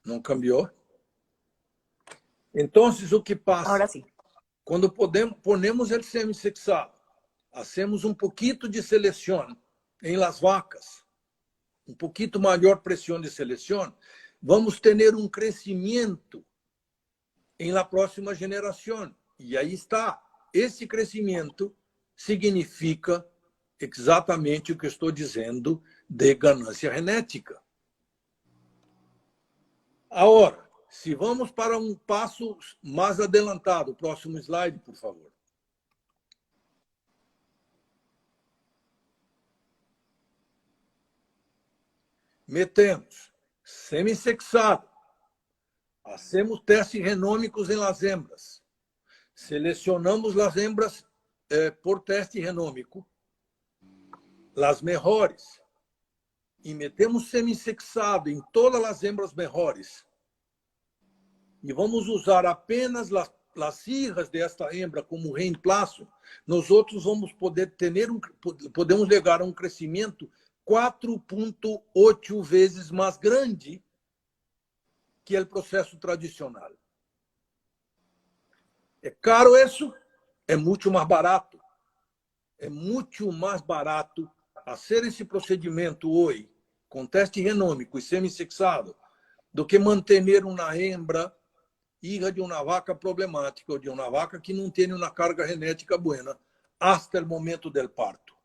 Speaker 5: Não cambiou? Então, o que passa?
Speaker 1: Ahora sí.
Speaker 5: Quando ponemos o semi-sexado, hacemos um pouquinho de seleção em las vacas, um pouquinho maior pressão de seleção, vamos ter um crescimento em la próxima geração. E aí está. Esse crescimento significa exatamente o que eu estou dizendo de ganância genética. Agora, se vamos para um passo mais adelantado, próximo slide, por favor. Metemos semissexado, hacemos testes genômicos em las hembras, selecionamos las hembras por teste genômico, las mejores, e metemos semissexado em todas as hembras melhores. E vamos usar apenas as hijas desta hembra como reemplaço. Nós outros vamos podemos chegar a um crescimento 4,8 vezes mais grande que o processo tradicional. É caro isso? É muito mais barato. É muito mais barato fazer esse procedimento hoje, com teste genômico e semissexado, do que manter uma hembra hija de uma vaca problemática ou de uma vaca que não tem uma carga genética buena até o momento do parto.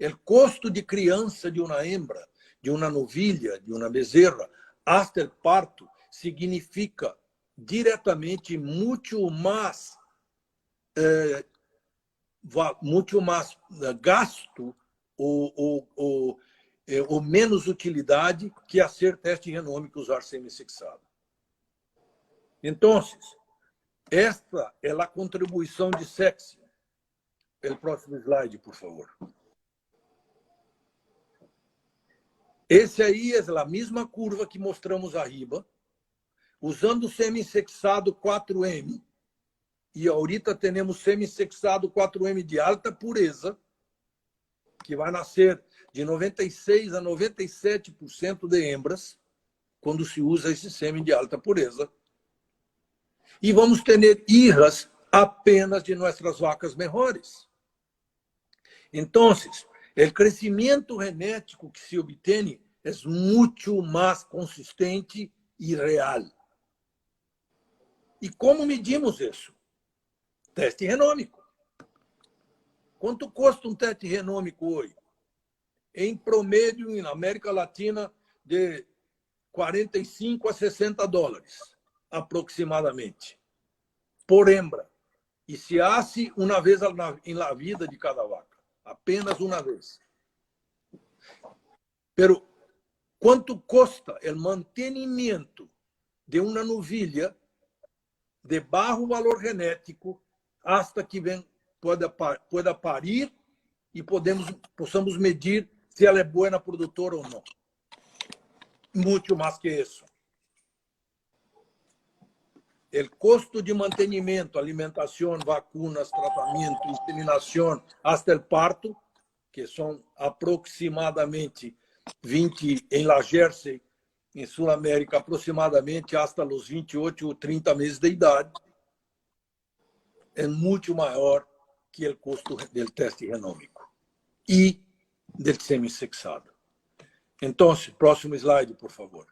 Speaker 5: O custo de criança de uma hembra, de uma novilha, de uma bezerra, até o parto, significa diretamente muito mais gasto ou menos utilidade que fazer teste genômico usar semissexado. Então, esta é a contribuição de sexo. O próximo slide, por favor. Esse aí é a mesma curva que mostramos arriba, usando o semissexado 4M, e ahorita temos semissexado 4M de alta pureza, que vai nascer de 96% a 97% de hembras, quando se usa esse sêmen de alta pureza. E vamos ter hijas apenas de nossas vacas melhores. Então, o crescimento genético que se obtém é muito mais consistente e real. E como medimos isso? Teste genômico. Quanto custa um teste genômico hoje? Em promédio, na América Latina, de 45 a 60 dólares, aproximadamente, por hembra. E se hace uma vez na vida de cada vaca. Apenas uma vez. Pero, quanto custa o mantenimento de uma novilha de baixo valor genético hasta que pueda parir e possamos medir se ela é boa produtora ou não? Muito mais que isso. O custo de mantenimento, alimentação, vacunas, tratamento, inseminação, hasta o parto, que são aproximadamente 20 em La Jersey, em Sul-América, aproximadamente hasta os 28 ou 30 meses de idade, é muito maior que o custo do teste genômico e do semissexado. Então, próximo slide, por favor.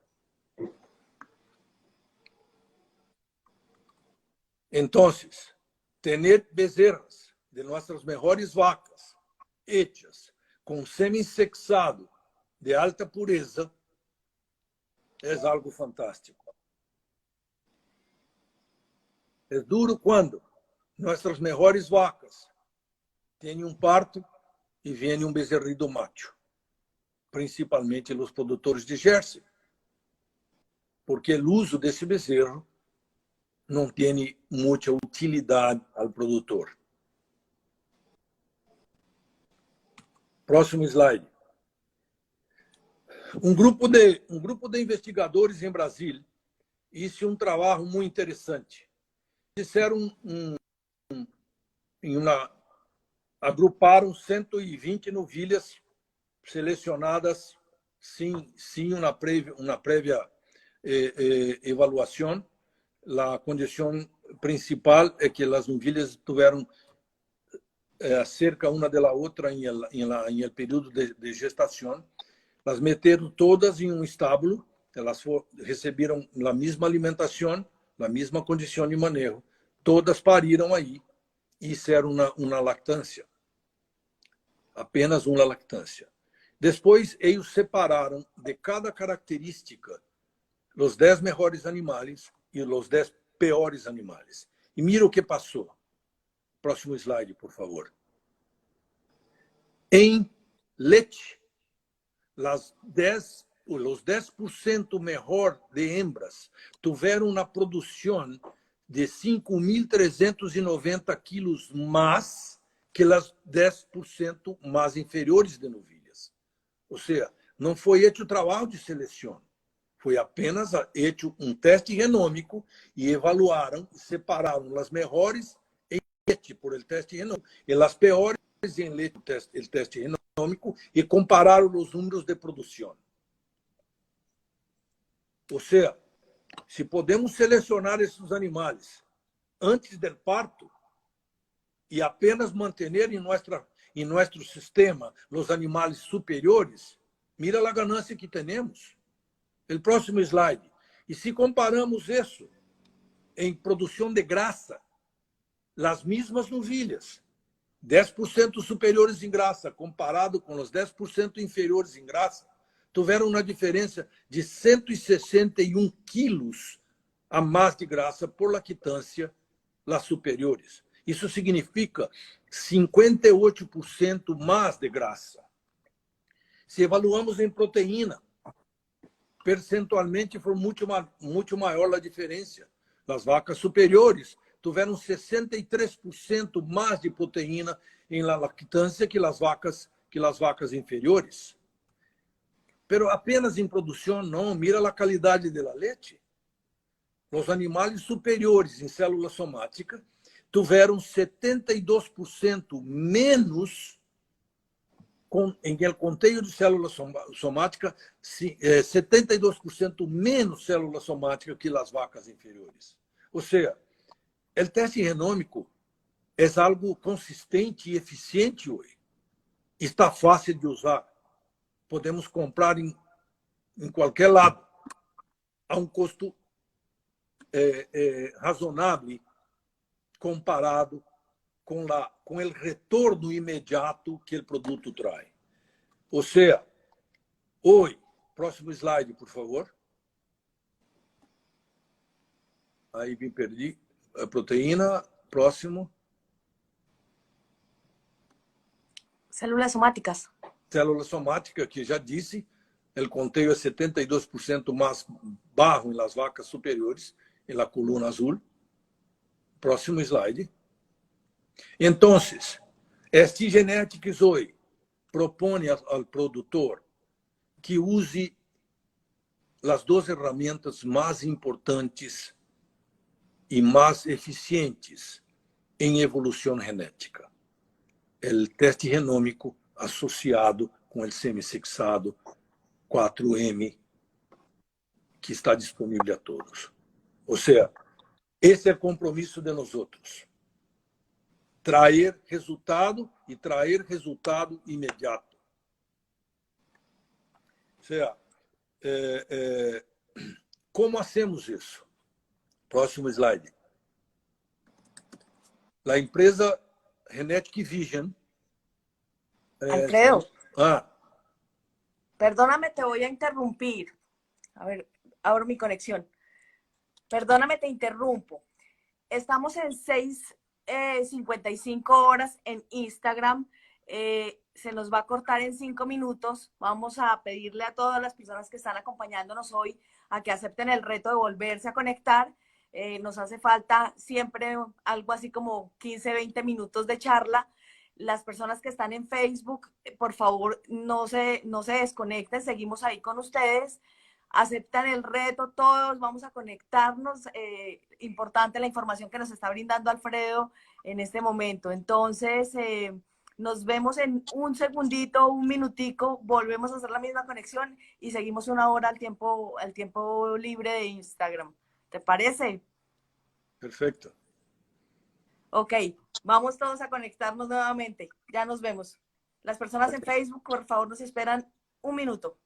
Speaker 5: Então, ter bezerras de nossas melhores vacas, hechas com semissexado de alta pureza, é algo fantástico. É duro quando nossas melhores vacas têm um parto e vem um bezerrido macho, principalmente os produtores de Jersey, porque o uso desse bezerro não tem muita utilidade ao produtor. Próximo slide. Um grupo de investigadores em Brasília hizo um trabalho muito interessante. Agruparam 120 novilhas selecionadas sem uma prévia evaluación, la condición principal es que las novilhas tuvieron cerca una de la otra en el periodo de gestación. Las metieron todas en un establo, elas recibieron la misma alimentación, la misma condición de manejo. Todas pariram aí e hicieron uma lactância. Apenas uma lactância. Depois, eles separaram de cada característica os 10 melhores animais e os 10 piores animais. E mira o que passou. Próximo slide, por favor. Em leite, os 10% mejor de hembras tiveram uma produção de 5.390 quilos mais que as 10% mais inferiores de novilhas. Ou seja, não foi feito o trabalho de seleção. Foi apenas feito um teste genômico e evaluaram, separaram as melhores em leite por el teste genômico e as piores em leite, o teste genômico, e compararam os números de produção. Ou seja, se podemos selecionar esses animais antes do parto e apenas manter em nosso sistema os animais superiores, mira a ganância que temos. O próximo slide. E se comparamos isso em produção de graça, as mesmas novilhas, 10% superiores em graça, comparado com os 10% inferiores em graça, tiveram uma diferença de 161 quilos a mais de graça por lactância las superiores. Isso significa 58% mais de graça. Se evaluamos em proteína, percentualmente foi muito maior a diferença. As vacas superiores tiveram 63% mais de proteína em la lactância que as vacas inferiores. Pero apenas em produção, não. Mira a qualidade da leite. Os animais superiores em célula somática tiveram 72% menos, em el conteúdo de célula somática, 72% menos célula somática que as vacas inferiores. Ou seja, o teste genômico é algo consistente e eficiente hoje. Está fácil de usar. Podemos comprar em qualquer lado, a um custo razonável comparado com o retorno imediato que o produto traz. Ou seja, hoje, próximo slide, por favor. Aí me perdi. A proteína, próximo.
Speaker 3: Células somáticas.
Speaker 5: Célula somática, que já disse, o conteúdo é 72% mais baixo em las vacas superiores, em la coluna azul. Próximo slide. Então, este Genetics hoje propõe ao produtor que use as 2 ferramentas mais importantes e mais eficientes em evolução genética. O teste genômico associado com o semissexado 4M, que está disponível a todos. Ou seja, esse é o compromisso de nós outros. Trazer resultado e trazer resultado imediato. Ou seja, como hacemos isso? Próximo slide. A empresa Genetic Vision.
Speaker 3: Alfredo.
Speaker 5: Perdóname,
Speaker 3: te voy a interrumpir. A ver, abro mi conexión. Perdóname, te interrumpo. Estamos en 6:55 horas en Instagram. Se nos va a cortar en 5 minutos. Vamos a pedirle a todas las personas que están acompañándonos hoy a que acepten el reto de volverse a conectar. Nos hace falta siempre algo así como 15, 20 minutos de charla. Las personas que están en Facebook, por favor, no se desconecten. Seguimos ahí con ustedes. Aceptan el reto, todos vamos a conectarnos. Importante la información que nos está brindando Alfredo en este momento. Entonces, Nos vemos en un segundito, un minutico, volvemos a hacer la misma conexión y seguimos una hora al tiempo libre de Instagram. ¿Te parece?
Speaker 5: Perfecto.
Speaker 3: Ok, vamos todos a conectarnos nuevamente. Ya nos vemos. Las personas en Facebook, por favor, nos esperan un minuto.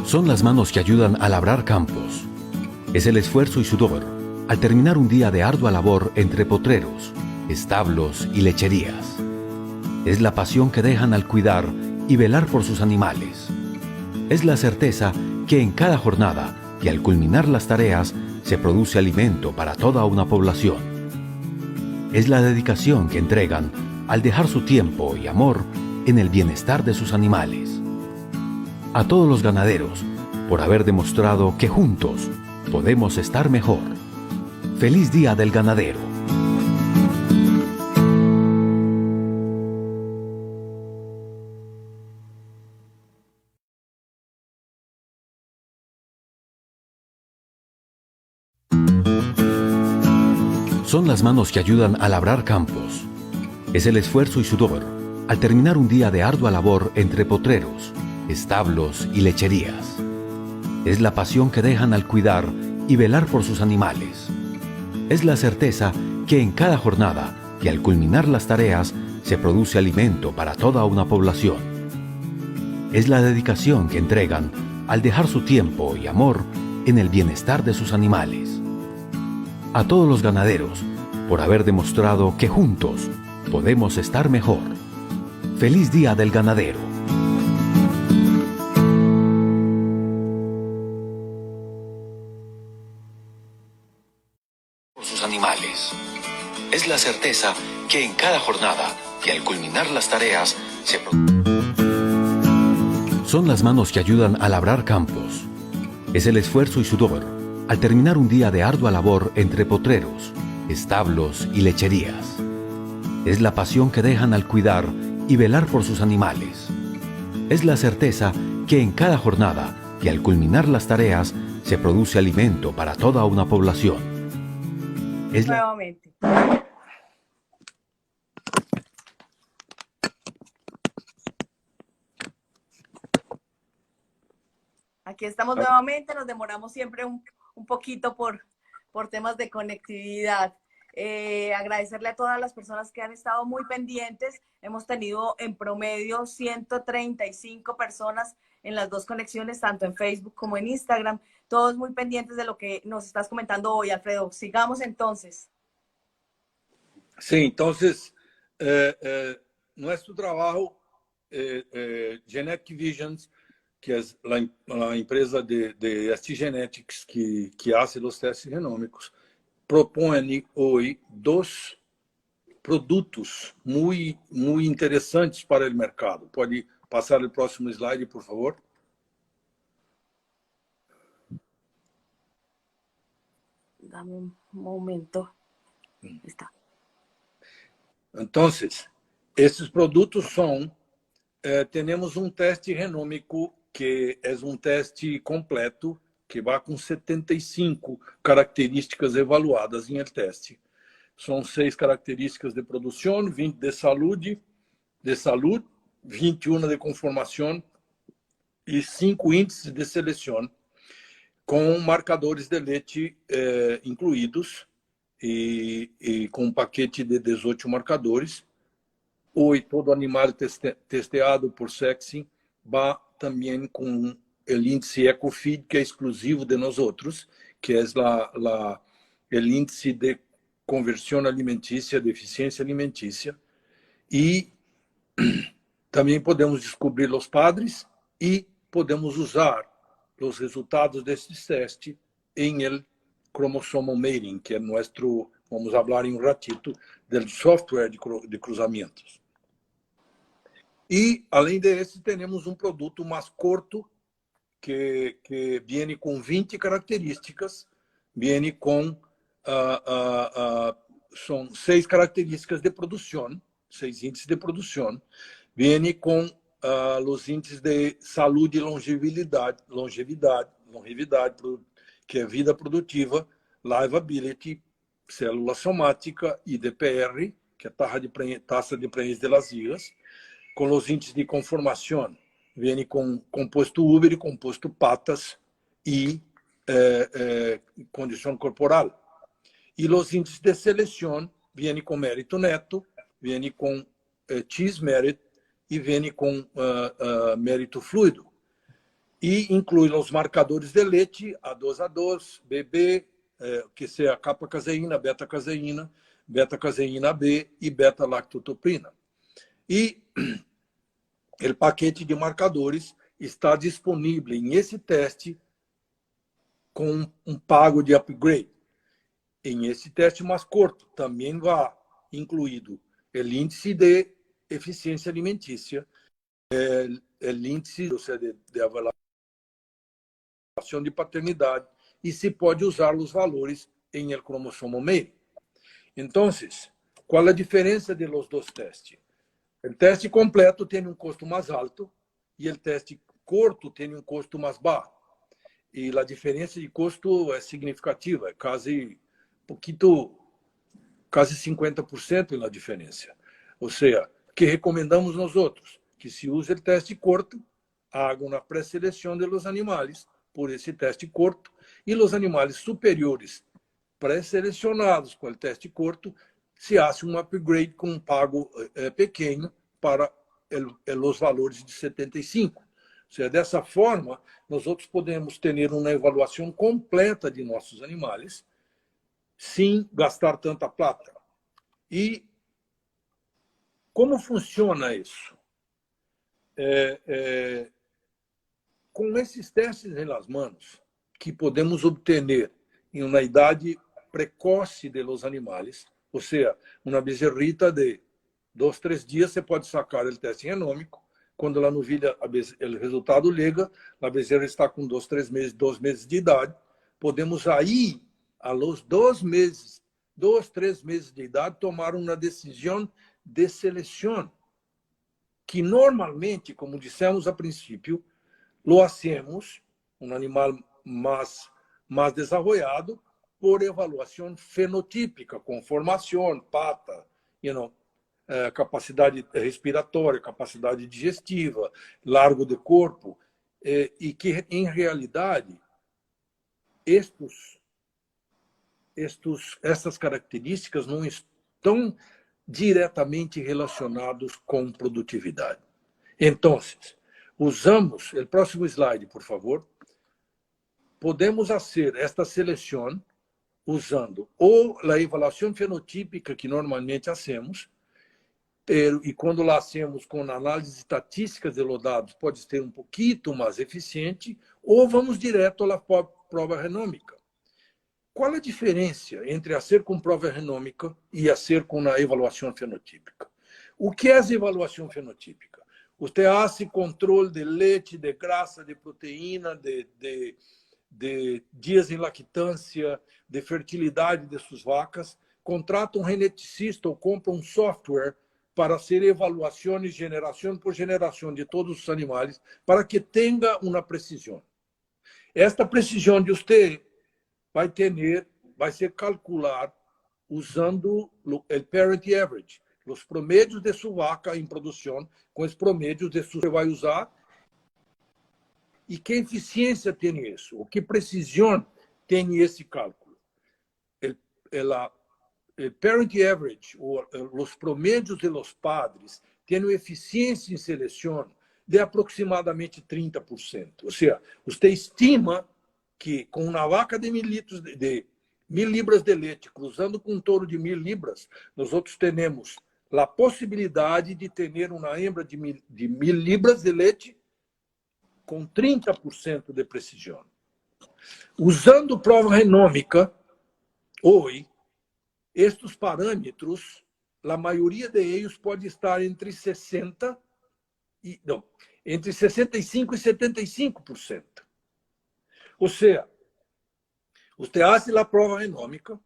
Speaker 2: Son las manos que ayudan a labrar campos. Es el esfuerzo y sudor al terminar un día de ardua labor entre potreros, establos y lecherías. Es la pasión que dejan al cuidar y velar por sus animales. Es la certeza que en cada jornada y al culminar las tareas se produce alimento para toda una población. Es la dedicación que entregan al dejar su tiempo y amor en el bienestar de sus animales. A todos los ganaderos, por haber demostrado que juntos podemos estar mejor. ¡Feliz Día del Ganadero! Son las manos que ayudan a labrar campos. Es el esfuerzo y sudor al terminar un día de ardua labor entre potreros, establos y lecherías. Es la pasión que dejan al cuidar y velar por sus animales. Es la certeza que en cada jornada y al culminar las tareas se produce alimento para toda una población. Es la dedicación que entregan al dejar su tiempo y amor en el bienestar de sus animales. A todos los ganaderos, por haber demostrado que juntos podemos estar mejor. ¡Feliz Día del Ganadero! Animales. Es la certeza que en cada jornada y al culminar las tareas se Son las manos que ayudan a labrar campos. Es el esfuerzo y sudor al terminar un día de ardua labor entre potreros, establos y lecherías. Es la pasión que dejan al cuidar y velar por sus animales. Es la certeza que en cada jornada y al culminar las tareas se produce alimento para toda una población.
Speaker 3: Nuevamente. Aquí estamos nuevamente, nos demoramos siempre un poquito por temas de conectividad. Agradecerle a todas las personas que han estado muy pendientes. Hemos tenido en promedio 135 personas en las dos conexiones, tanto en Facebook como en Instagram. Todos muy pendientes de lo que nos estás comentando hoy, Alfredo. Sigamos entonces.
Speaker 5: Sí, entonces, nuestro trabajo, Genetic Visions, que es la empresa de ST Genetics que hace los testes genómicos, propõe hoje dos produtos muito interessantes para o mercado. Pode passar o próximo slide, por favor?
Speaker 3: Dame un momento. Está.
Speaker 5: Entonces, esses produtos são... temos um teste genômico que é um teste completo, que vai com 75 características evaluadas em el teste. São 6 características de produção, 20 de saúde, 21 de conformação e 5 índices de seleção, com marcadores de leite incluídos e com um paquete de 18 marcadores. Hoje, todo animal testeado por Sexing vai também com el índice EcoFeed, que é exclusivo de nós outros, que é o índice de conversão alimentícia, de eficiência alimentícia. E também podemos descobrir os padres e podemos usar os resultados desses testes em el cromossomo mating, que é nosso, vamos falar em um ratito, do software de cruzamentos. E, além desse, temos um produto mais curto, que vem com 20 características, vem com são 6 características de produção, 6 índices de produção, vem com os índices de saúde e longevidade, que é vida produtiva, livability, célula somática, IDPR, que é taxa de prenhez de las vias, com os índices de conformação, vem com composto Uber e composto patas e condição corporal. E os índices de seleção vêm com mérito neto, vêm com X-merit e vêm com mérito fluido. E inclui os marcadores de leite, A2A2, BB, que seja kappa-caseína, beta-caseína, beta-caseína B e beta-lactotoprina. E o paquete de marcadores está disponível em esse teste com um pago de upgrade. Em esse teste mais curto, também vai incluído o índice de eficiência alimentícia, o índice de avaliação de paternidade, e se pode usar os valores em el cromossomo meio. Então, qual a diferença de los dois testes? O teste completo tem um custo mais alto e o teste curto tem um custo mais baixo. E a diferença de custo é significativa, é quase 50% na diferença. Ou seja, que recomendamos nós outros? Que se use o teste curto, haga uma pré-seleção de los animais por esse teste curto, e os animais superiores pré-selecionados com o teste curto, se hace um upgrade com um pago pequeno para os valores de 75. Ou seja, dessa forma, nós outros podemos ter uma avaliação completa de nossos animais, sem gastar tanta plata. E como funciona isso? Com esses testes em las manos, que podemos obter em uma idade precoce de los animais, ou seja, uma bezerrita de 2, 3 dias, você pode sacar o teste genômico. Quando a novilha, o resultado liga, a bezerra está com 2 meses de idade. Podemos aí, a los 2, 3 meses de idade, tomar uma decisão de seleção, que normalmente, como dissemos a princípio, lo hacemos, um animal mais desenvolvido, por avaliação fenotípica, conformação, pata, capacidade respiratória, capacidade digestiva, largo de corpo, e que, em realidade, essas características não estão diretamente relacionadas com produtividade. Então, usamos, o próximo slide, por favor, podemos fazer esta seleção usando ou a avaliação fenotípica que normalmente hacemos, e quando lá hacemos com análise estatística de los dados, pode ser um pouquinho mais eficiente, ou vamos direto à prova renômica. Qual a diferença entre fazer com prova renômica e fazer com a avaliação fenotípica? O que é a avaliação fenotípica? Você faz controle de leite, de grasa, de proteína, de dias em lactância, de fertilidade de suas vacas, contrata um geneticista ou compra um software para fazer avaliações geração por geração de todos os animais, para que tenha uma precisão. Esta precisão de você vai ser calcular usando o parent average, os promédios de sua vaca em produção, com os promédios de sua, você vai usar. E que eficiência tem isso? O que precisão tem esse cálculo? O parent average, os promédios de los padres, têm eficiência em seleção de aproximadamente 30%. Ou seja, você estima que com uma vaca de 1.000 libras de leite, cruzando com um touro de 1.000 libras, nós outros temos a possibilidade de ter uma hembra de 1.000 libras de leite com 30% de precisão. Usando prova renômica, hoje, estes parâmetros, a maioria de eles pode estar entre 65% e 75%. Ou seja, você faz a prova renômica,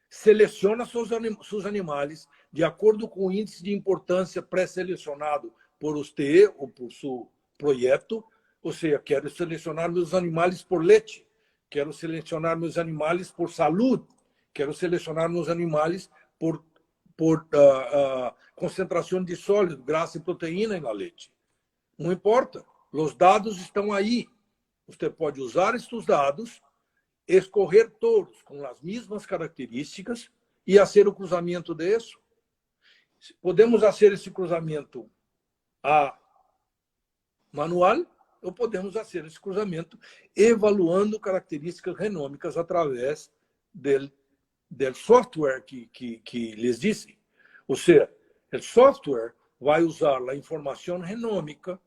Speaker 5: seleciona seus animais de acordo com o índice de importância pré-selecionado por você ou por seu projeto. Ou seja, quero selecionar meus animais por leite, quero selecionar meus animais por saúde, quero selecionar meus animais por concentração de sólido, graxa e proteína na leite. Não importa, os dados estão aí. Você pode usar estes dados, escolher touros com as mesmas características e fazer o cruzamento disso. Podemos fazer esse cruzamento manual ou podemos fazer esse cruzamento evaluando características renômicas através do software que lhes disse. Ou seja, o software vai usar a informação renômica,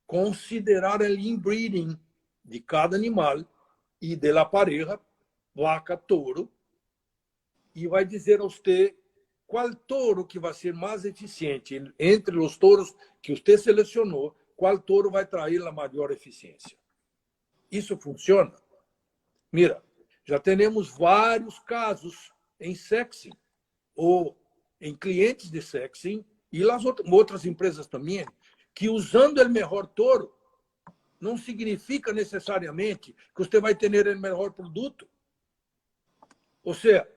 Speaker 5: considerar o inbreeding de cada animal e da pareja, vaca-touro, e vai dizer a você qual touro que vai ser mais eficiente entre os touros que você selecionou, qual touro vai trazer a maior eficiência. Isso funciona? Mira, já temos vários casos em sexing, ou em clientes de sexing, e as outras empresas também, que usando o melhor touro, não significa necessariamente que você vai ter o melhor produto. Ou seja,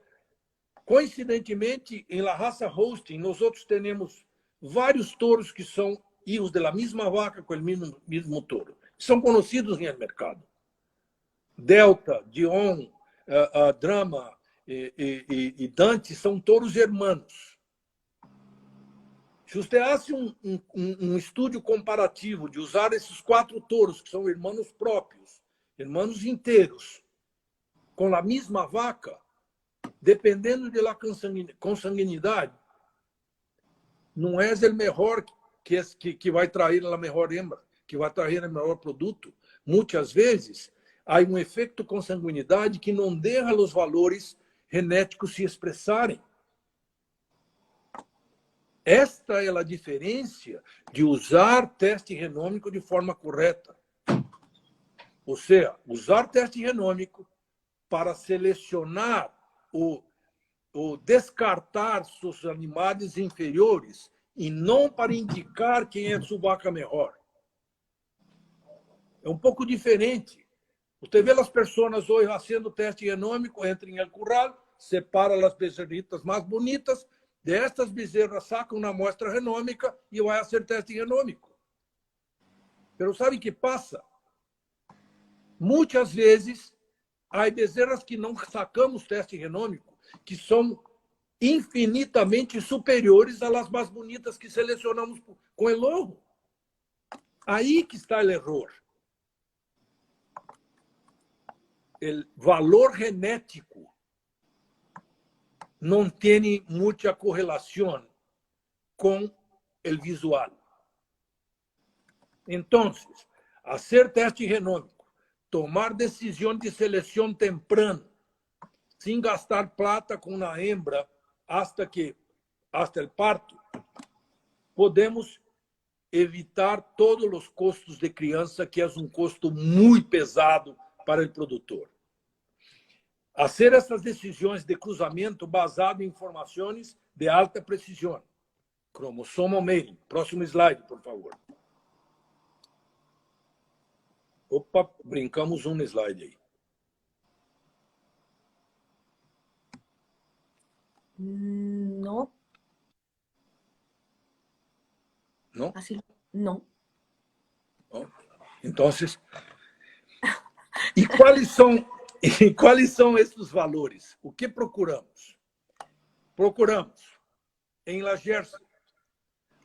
Speaker 5: coincidentemente, em la raça Holstein, nós outros temos vários touros que são hijos da mesma vaca com o mesmo touro. São conhecidos no mercado. Delta, Dion, Drama e Dante são touros hermanos. Se você faz um estudo comparativo de usar esses 4 touros, que são irmãos próprios, irmãos inteiros, com a mesma vaca, dependendo da consanguinidade, não é o melhor que vai trazer a melhor hembra, que vai trazer o melhor produto. Muitas vezes, há um efeito consanguinidade que não deixa os valores genéticos se expressarem. Esta é a diferença de usar teste renômico de forma correta. Ou seja, usar teste renômico para selecionar ou descartar seus animais inferiores e não para indicar quem é sua vaca melhor. É um pouco diferente. Você vê as pessoas hoje fazendo teste renômico, entram em curral, separa as bezerritas mais bonitas, destas bezerras sacam uma amostra renômica e vai fazer teste renômico. Mas sabe o que passa? Muitas vezes, há bezerras que não sacamos teste renômico, que são infinitamente superiores às mais bonitas que selecionamos com o logo. Aí que está o erro. O valor genético não tem muita correlação com o visual. Então, fazer teste renômico, tomar decisão de seleção temprana, sem gastar plata com a hembra hasta o parto, podemos evitar todos os custos de criança, que é um custo muito pesado para o produtor. Fazer essas decisões de cruzamento basado em informações de alta precisão. Cromossomo mating. Próximo slide, por favor. Opa, brincamos um slide aí.
Speaker 1: No.
Speaker 5: Não?
Speaker 1: Así, no.
Speaker 5: Então, e quais são esses valores? O que procuramos? Procuramos, em La Jersey,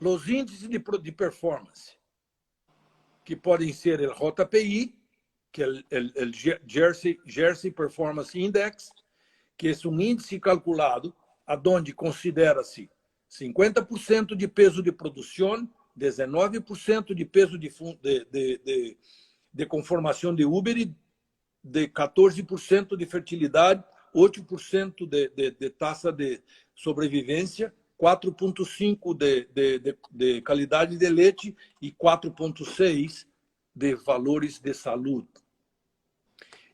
Speaker 5: os índices de performance. que podem ser o JPI, que é o Jersey Performance Index, que é um índice calculado onde considera-se 50% de peso de produção, 19% de peso de conformação de Uber, de 14% de fertilidade, 8% de taxa de sobrevivência, 4,5% de qualidade de leite e 4,6% de valores de saúde.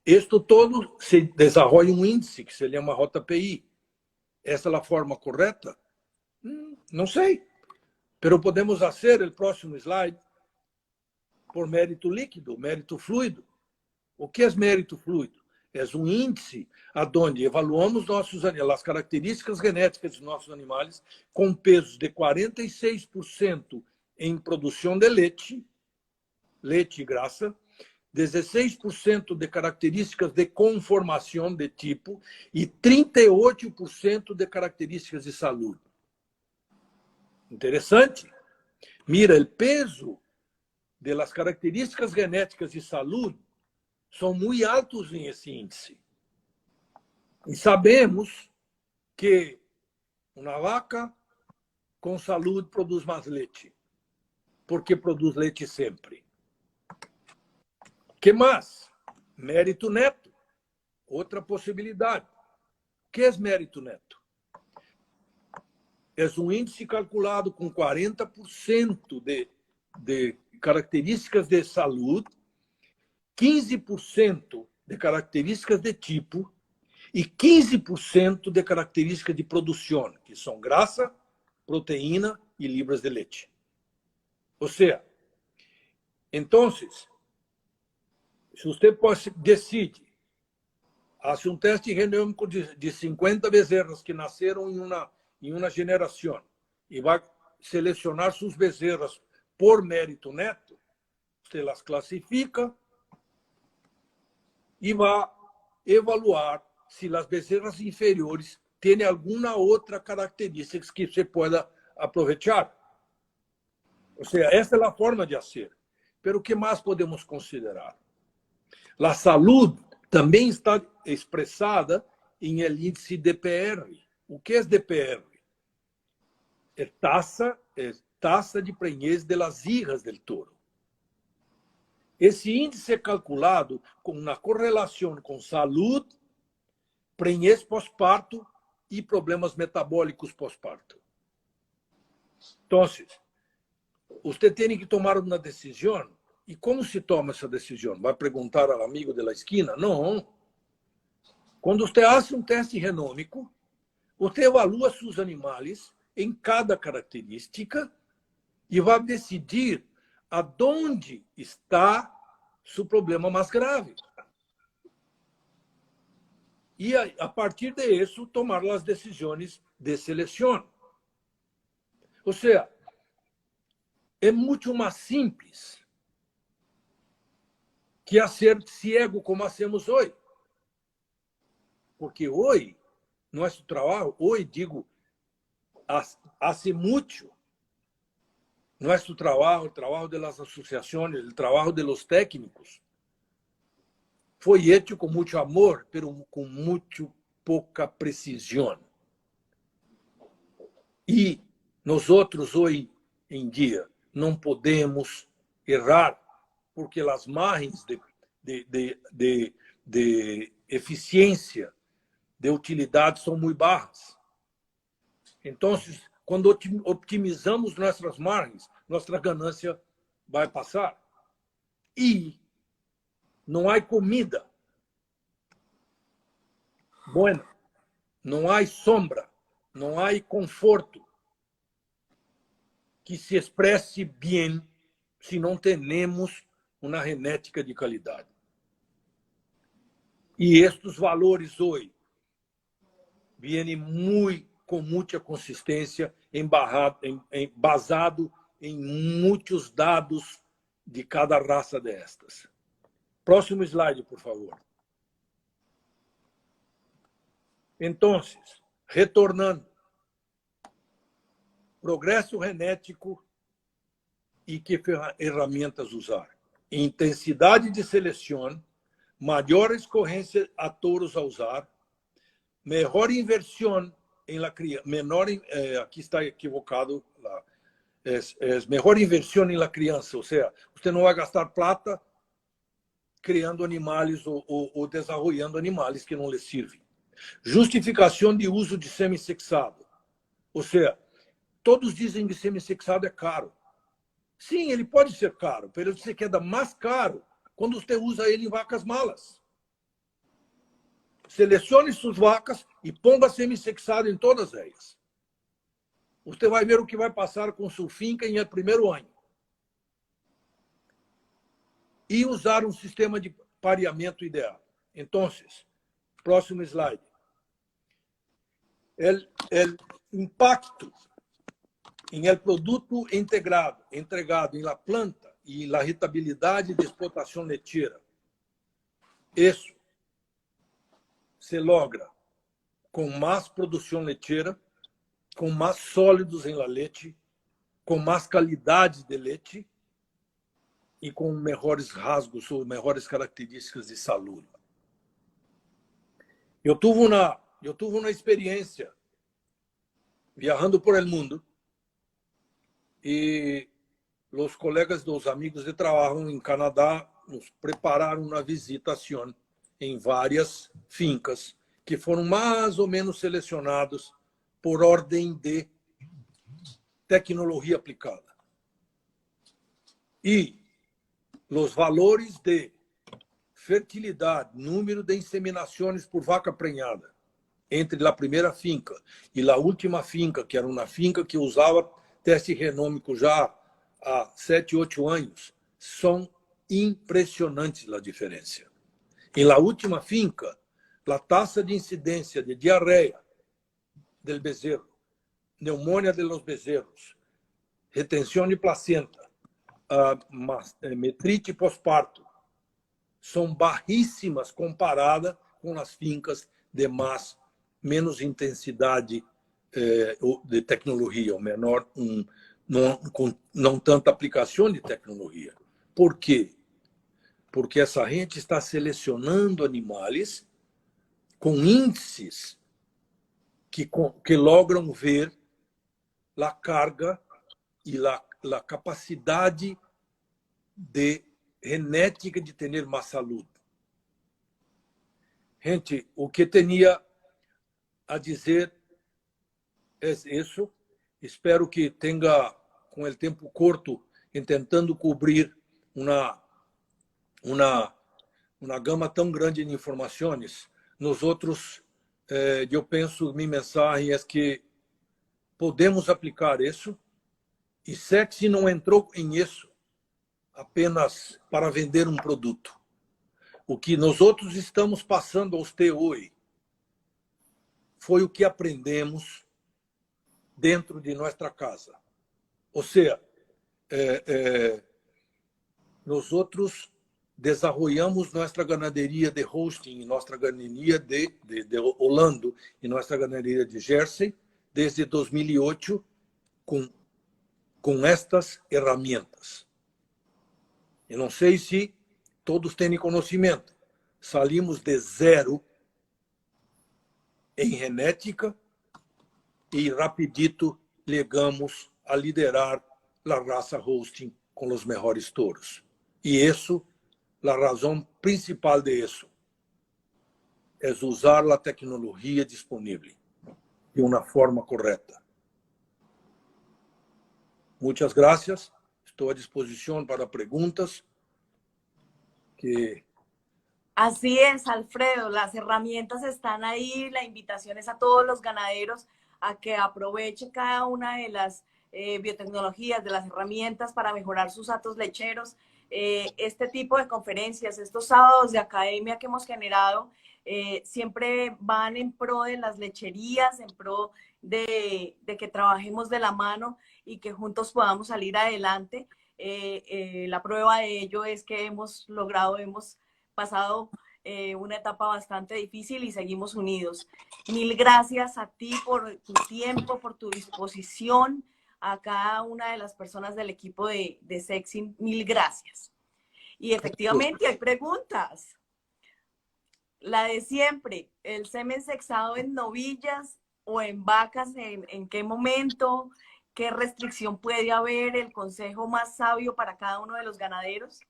Speaker 5: Isto todo se desenvolve um índice que se chama JPI. Essa é a forma correta? Não sei. Mas podemos fazer o próximo slide por mérito líquido, mérito fluido. O que é mérito fluido? É um índice onde evaluamos as características genéticas dos nossos animais com pesos de 46% em produção de leite e graça, 16% de características de conformação de tipo e 38% de características de saúde. Interessante. Mira, o peso das características genéticas de saúde são muito altos nesse índice. E sabemos que uma vaca com saúde produz mais leite, porque produz leite sempre. Que mais? Mérito neto. Outra possibilidade. O que é mérito neto? É um índice calculado com 40% de características de saúde, 15% de características de tipo e 15% de características de produção, que são graça, proteína e libras de leite. Ou seja, então, se você decide, fazer um teste genômico de 50 bezerras que nasceram em uma geração e vai selecionar suas bezerras por mérito neto, você las classifica e vai evaluar se as bezerras inferiores têm alguma outra característica que você pueda aproveitar. Ou seja, essa é a forma de fazer. Mas o que mais podemos considerar? A saúde também está expressada em el índice DPR. O que é DPR? É taxa de prenhez de las hijas del toro. Esse índice é calculado com uma correlação com saúde, prenhez pós-parto e problemas metabólicos pós-parto. Então, você tem que tomar uma decisão. E como se toma essa decisão? Vai perguntar ao amigo da esquina? Não. Quando você faz um teste genômico, você evalua seus animais em cada característica e vai decidir aonde está seu problema mais grave. E, a partir disso, tomar as decisões de seleção. Ou seja, é muito mais simples que ser ciego como hacemos hoje. Porque hoje, nosso trabalho, hace muito, nosso trabalho, o trabalho das associações, o trabalho dos técnicos, foi feito com muito amor, mas com muito pouca precisão. E nós outros, hoje em dia, não podemos errar, porque as margens de eficiência, de utilidade, são muito baixas. Então, quando optimizamos nossas margens, nossa ganância vai passar. E não há comida boa, não há sombra, não há conforto que se expresse bem se não temos uma genética de qualidade. E estes valores hoje vêm com muita consistência, basado em muitos dados de cada raça destas. Próximo slide, por favor. Então, retornando, progresso genético e que ferramentas usar. intensidade de seleção, maior escorrência a touros a usar, melhor inversión en la crianza, aquí está equivocado, es mejor inversión en la crianza, o sea, usted no va a gastar plata criando animales ou desarrollando animales que não lhe servem. Justificação de uso de semissexado, ou seja, todos dizem que semissexado é caro. Sim, ele pode ser caro, mas você quer dar mais caro quando você usa ele em vacas malas. Selecione suas vacas e ponga semissexado em todas elas. Você vai ver o que vai passar com sua finca em el primeiro ano. E usar um sistema de pareamento ideal. Então, próximo slide. O impacto em el produto entregado em la planta e la rentabilidade de explotação lecheira. Isso se logra com mais produção lecheira, com mais sólidos em la leite, com mais qualidade de leite e com melhores rasgos ou melhores características de saúde. Eu tive uma experiência viajando por el mundo e os colegas dos amigos de trabalho em Canadá nos prepararam uma visitação em várias fincas que foram mais ou menos selecionados por ordem de tecnologia aplicada. E os valores de fertilidade, número de inseminações por vaca prenhada entre a primeira finca e a última finca, que era uma finca que usava teste genômico já há 7, 8 anos, são impressionantes a diferença. Em la última finca, a taxa de incidência de diarreia del bezerro, pneumonia de los bezerros, retenção de placenta, metrite pós-parto, são baixíssimas comparadas com as fincas de menos intensidade de tecnologia, ou menor, não tanta aplicação de tecnologia. Por quê? Porque essa gente está selecionando animais com índices que logram ver a carga e a capacidade de genética de ter mais saúde. Gente, o que tinha a dizer é isso. Espero que tenha, com o tempo curto, tentando cobrir uma gama tão grande de informações. Nos outros, eu penso, minha mensagem é que podemos aplicar isso, e Sexy não entrou em isso apenas para vender um produto. O que nós outros estamos passando aos hoje foi o que aprendemos dentro de nossa casa. Ou seja, nós outros desenvolvemos nossa ganaderia de Holstein, nossa ganaderia de Orlando e nossa ganaderia de Jersey desde 2008 com estas ferramentas. Eu não sei se todos têm conhecimento. Salimos de zero em genética e rapidito chegamos a liderar a raça Holstein com os melhores touros. E isso, a razão principal de isso é usar a tecnologia disponível de uma forma correta. Muitas graças. Estou à disposição para perguntas.
Speaker 3: Así es, Alfredo. Las herramientas están ahí. La invitación es a todos los ganaderos a que aprovechen cada una de las biotecnologías, de las herramientas para mejorar sus hatos lecheros. Este tipo de conferencias, estos sábados de academia que hemos generado, siempre van en pro de las lecherías, en pro de que trabajemos de la mano y que juntos podamos salir adelante. La prueba de ello es que hemos pasado una etapa bastante difícil y seguimos unidos. Mil gracias a ti por tu tiempo, por tu disposición, a cada una de las personas del equipo de Sexy, mil gracias. Y efectivamente hay preguntas. La de siempre, el semen sexado en novillas o en vacas, ¿en qué momento? ¿Qué restricción puede haber? ¿El consejo más sabio para cada uno de los ganaderos?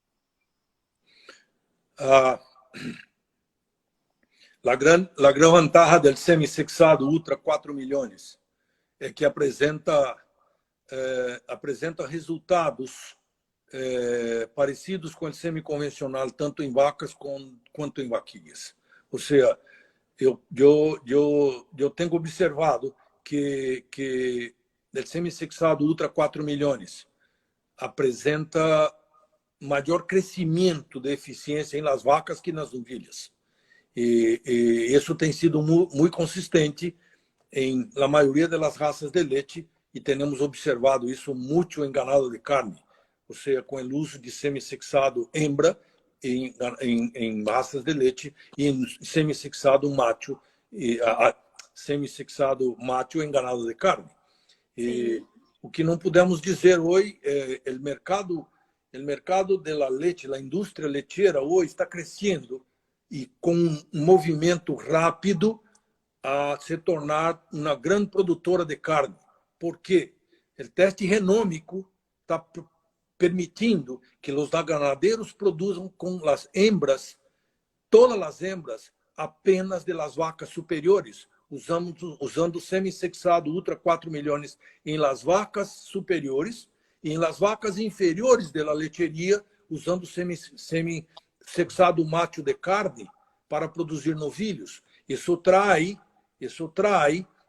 Speaker 5: La gran ventaja del semissexado Ultra 4 milhões é que apresenta resultados parecidos com o semiconvencional, tanto em vacas quanto em vaquilhas. Ou seja, eu tenho observado que o semissexado Ultra 4 milhões apresenta maior crescimento de eficiência em las vacas que nas novilhas. E isso tem sido muito consistente em la maioria das raças de leite, e temos observado isso muito em ganado de carne, ou seja, com o uso de semissexado hembra em raças de leite e em semissexado macho, semissexado macho em ganado de carne. E o que não podemos dizer hoje é o mercado da leite, a indústria leiteira hoje está crescendo e com um movimento rápido a se tornar uma grande produtora de carne. Por quê? O teste genômico está permitindo que os ganadeiros produzam com as hembras, todas as hembras, apenas de las vacas superiores, usando semissexado Ultra 4 milhões em las vacas superiores e em las vacas inferiores da lecheria, usando semissexado macho de carne para produzir novilhos. Isso traz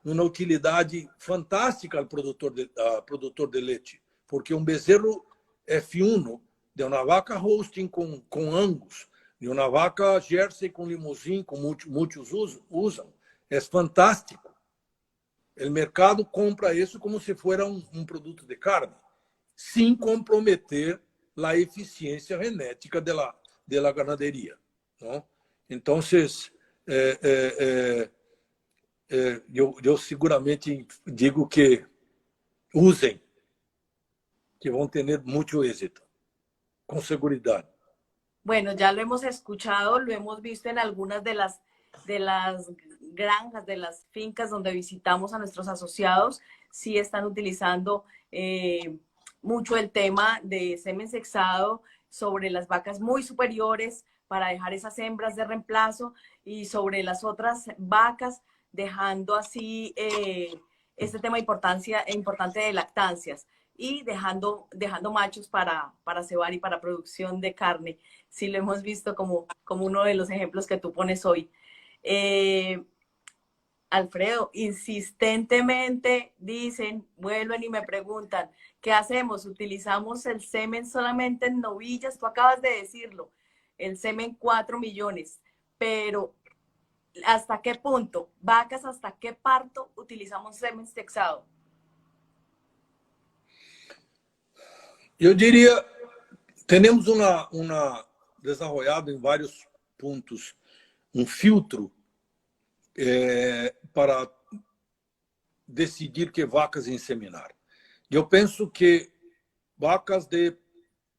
Speaker 5: uma utilidade fantástica ao produtor de leite, porque um bezerro F1 de uma vaca Holstein com Angus, de uma vaca Jersey com Limousin, como muitos usam, é fantástico. O mercado compra isso como se fosse um produto de carne, sem comprometer a eficiência genética da ganaderia. Não? Então, eu seguramente digo que usem, que vão ter muito êxito, con seguridad.
Speaker 3: Bueno, ya lo hemos escuchado, lo hemos visto en algunas de las granjas, de las fincas donde visitamos a nuestros asociados. Sí están utilizando mucho el tema de semen sexado sobre las vacas muy superiores para dejar esas hembras de reemplazo, y sobre las otras vacas dejando así este tema importante de lactancias, y dejando machos para cebar y para producción de carne. Sí lo hemos visto como uno de los ejemplos que tú pones hoy. Alfredo, insistentemente dicen, vuelven y me preguntan, ¿qué hacemos? ¿Utilizamos el semen solamente en novillas? Tú acabas de decirlo, el semen 4 millones, pero ¿hasta qué punto? Vacas, ¿hasta qué parto utilizamos semen sexado?
Speaker 5: Eu diria, temos desenvolvido em vários pontos um filtro para decidir que vacas inseminar. Eu penso que vacas de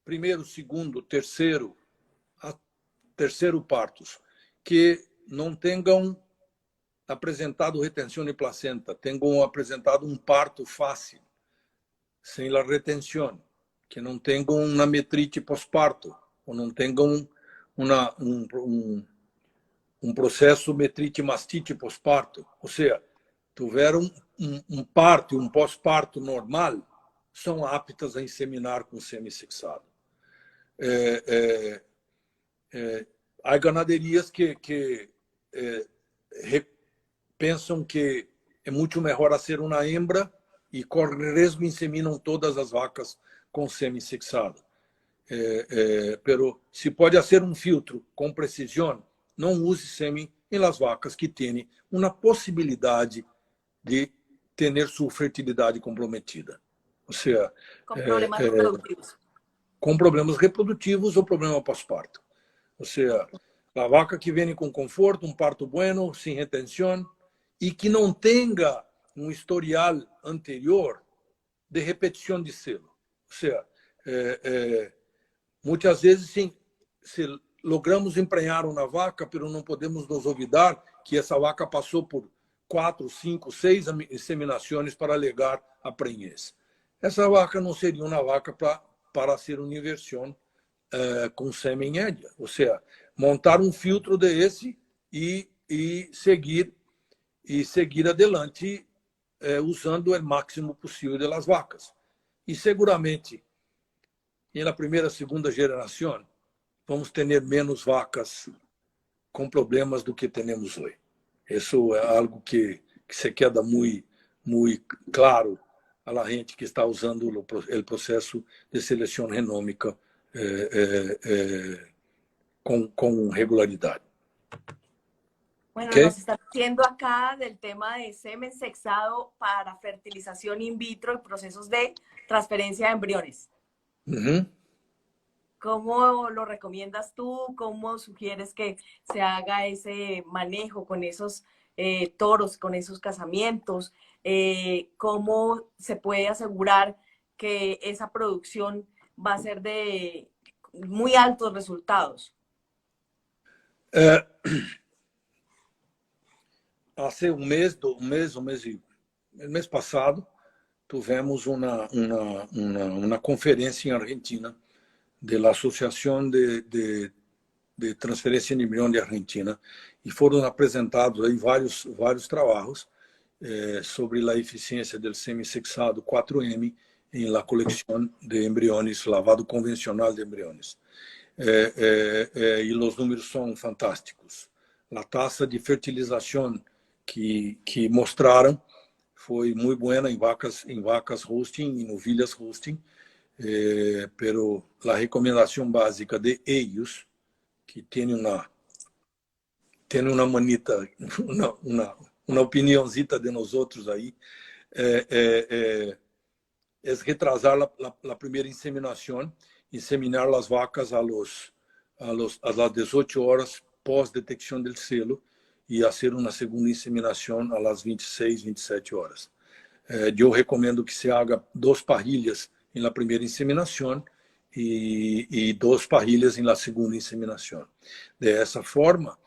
Speaker 5: primeiro, segundo, terceiro partos, que não tenham apresentado retenção de placenta, tenham apresentado um parto fácil, sem a retenção, que não tenham uma metrite pós-parto, ou não tenham um processo metrite-mastite pós-parto. Ou seja, tiveram um parto e um pós-parto normal, são aptas a inseminar com semissexado. Há ganaderias que pensam que é muito melhor ser uma hembra e corre risco e inseminam todas as vacas com semissexado. Pero se pode ser um filtro com precisão, não use sêmen em las vacas que têm uma possibilidade de ter sua fertilidade comprometida. Ou seja,
Speaker 3: com problemas reprodutivos.
Speaker 5: Com problemas reprodutivos ou problema pós-parto. Ou seja, a vaca que vem com conforto, um parto bueno, sem retenção, e que não tenha um historial anterior de repetição de selo. Ou seja, muitas vezes logramos emprenhar uma vaca, mas não podemos nos olvidar que essa vaca passou por 4, 5, 6 inseminações para legar a prenhez. Essa vaca não seria uma vaca para ser uma inversão com sêmen média. Ou seja, montar um filtro desse e seguir adelante usando o máximo possível das vacas. E seguramente, na primeira, segunda geração, vamos ter menos vacas com problemas do que temos hoje. Isso é algo que se queda muito claro à gente que está usando o processo de seleção genômica com regularidade.
Speaker 6: Bueno,
Speaker 5: ¿Okay?
Speaker 6: Nos está diciendo acá del tema de semen sexado para fertilización in vitro y procesos de transferencia de embriones.
Speaker 5: Uhum.
Speaker 6: ¿Cómo lo recomiendas tú? ¿Cómo sugieres que se haga ese manejo con esos toros, con esos casamientos? ¿Cómo se puede asegurar que esa producción va a ser de muy altos resultados?
Speaker 5: Há um mês passado, tivemos uma conferência em Argentina da Associação de Transferência de Embrião de Argentina e foram apresentados aí vários trabalhos sobre a eficiência do semissexado 4M em la coleção de embriões, lavado convencional de embriões. E os números são fantásticos. A taxa de fertilização que mostraram foi muito boa em vacas Holstein e novilhas Holstein, pero a recomendação básica de eles, que tem uma manita, uma opiniãozita de nós outros aí, é retrasar a primeira inseminação, inseminar as vacas às 18 horas pós-detecção do selo e fazer uma segunda inseminação às 26, 27 horas. Eu recomendo que se haga 2 parrilhas na primeira inseminação e 2 parrilhas na segunda inseminação. Dessa forma,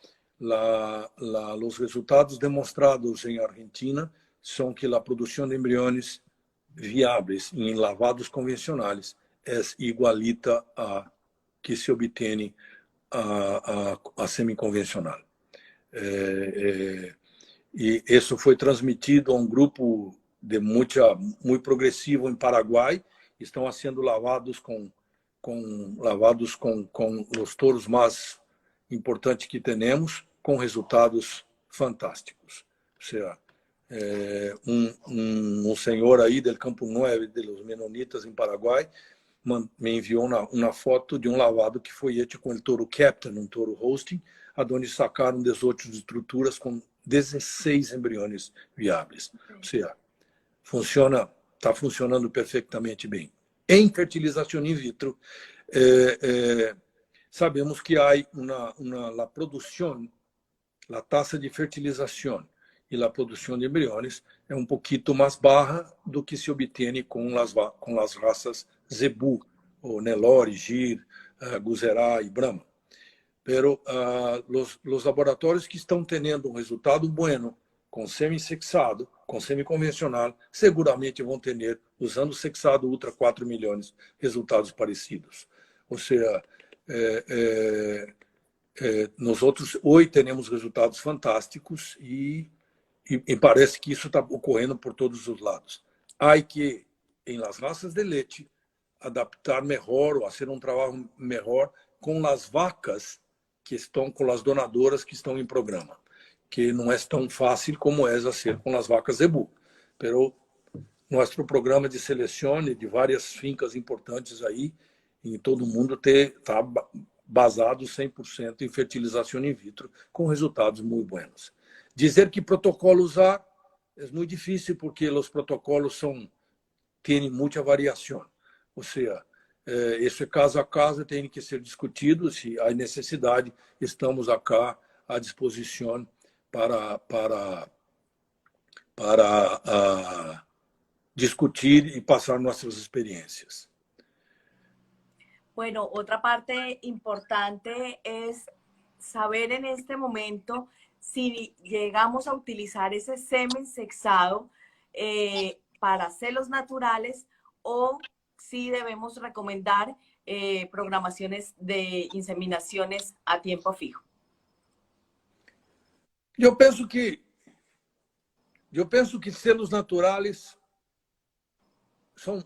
Speaker 5: os resultados demonstrados em Argentina são que a produção de embriões viáveis em lavados convencionais é igualita a que se obtém a semiconvencional. E isso foi transmitido a um grupo muito progressivo em Paraguai. Estão sendo lavados com os touros mais importantes que temos, com resultados fantásticos. Ou seja, um senhor aí do Campo 9, dos Menonitas, em Paraguai, me enviou uma foto de um lavado que foi feito com o touro Captain, um touro Holstein, onde sacaram 18 estruturas com 16 embriões viáveis. Ou seja, está funcionando perfeitamente bem. Em fertilização in vitro, sabemos que há a produção, a taxa de fertilização e a produção de embriões é um pouquinho mais baixa do que se obtém com as raças Zebu, ou Nelore, Gir, Guzerá e Brahma. Pero os laboratórios que estão tendo um resultado bueno com semi-sexado, com semi-convencional, seguramente vão ter, usando o sexado Ultra 4 milhões, resultados parecidos. Ou seja, nós outros hoje temos resultados fantásticos e parece que isso está ocorrendo por todos os lados. Há que, em las raças de leite, adaptar melhor ou fazer um trabalho melhor com as vacas que estão, com as donadoras que estão em programa, que não é tão fácil como é ser com as vacas Zebu. Pero nosso programa de seleção de várias fincas importantes aí, em todo o mundo, está basado 100% em fertilização in vitro, com resultados muito bons. Dizer que protocolo usar é muito difícil, porque os protocolos têm muita variação. Ou seja, isso é caso a caso, tem que ser discutido. Se há necessidade, estamos acá à disposição para discutir e passar nossas experiências.
Speaker 6: Bueno, otra parte importante es saber en este momento si llegamos a utilizar ese semen sexado para celos naturales o si debemos recomendar programaciones de inseminaciones a tiempo fijo.
Speaker 5: Eu penso que selos naturais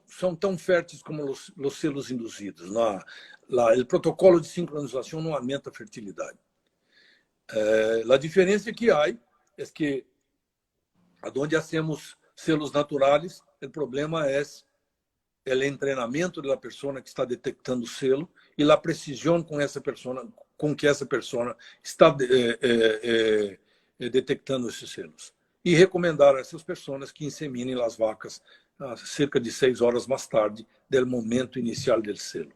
Speaker 5: são tão férteis como os selos induzidos. O protocolo de sincronização não aumenta a fertilidade. A diferença que há é que, onde hacemos selos naturais, o problema é o treinamento da pessoa que está detectando o selo e a precisão com que essa pessoa está detectando esses selos. E recomendar a essas pessoas que inseminem as vacas cerca de 6 horas mais tarde do momento inicial do selo.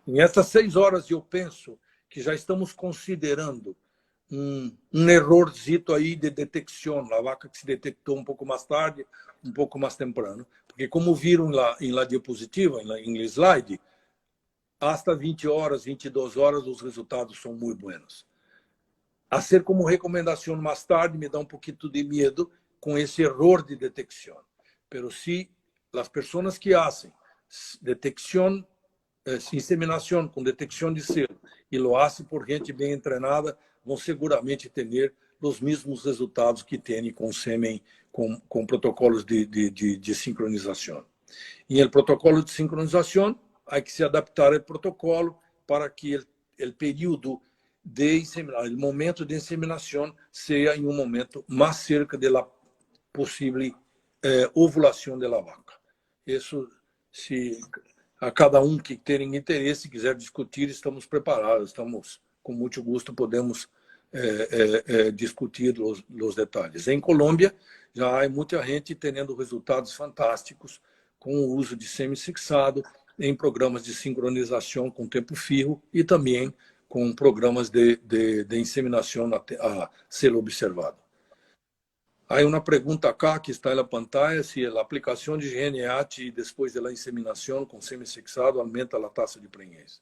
Speaker 5: Em essas 6 horas, eu penso que já estamos considerando um errorzito aí de detecção, a vaca que se detectou um pouco mais tarde, um pouco mais temprano, porque como viram lá em la diapositiva, em slide, hasta 20 horas, 22 horas, os resultados são muito bons. A ser como recomendação mais tarde me dá um pouquinho de medo com esse erro de detecção. Pero se as pessoas que fazem detecção, inseminação com detecção de selo e lo fazem por gente bem treinada, vão seguramente ter os mesmos resultados que têm com sêmen, com protocolos de sincronização. E o protocolo de sincronização, há que se adaptar ao protocolo para que o período de inseminação, o momento de inseminação, seja em um momento mais cerca da possível ovulação da vaca. Isso, se a cada que tem interesse, quiser discutir, estamos preparados, estamos com muito gosto, podemos discutir os detalhes. Em Colômbia, já há muita gente tendo resultados fantásticos com o uso de semi-sexado em programas de sincronização com tempo firme e também com programas de inseminação a selo observado. Há uma pergunta acá que está na pantalla, se a aplicação de GNAT depois da inseminação com semi-sexado aumenta a taxa de preñez.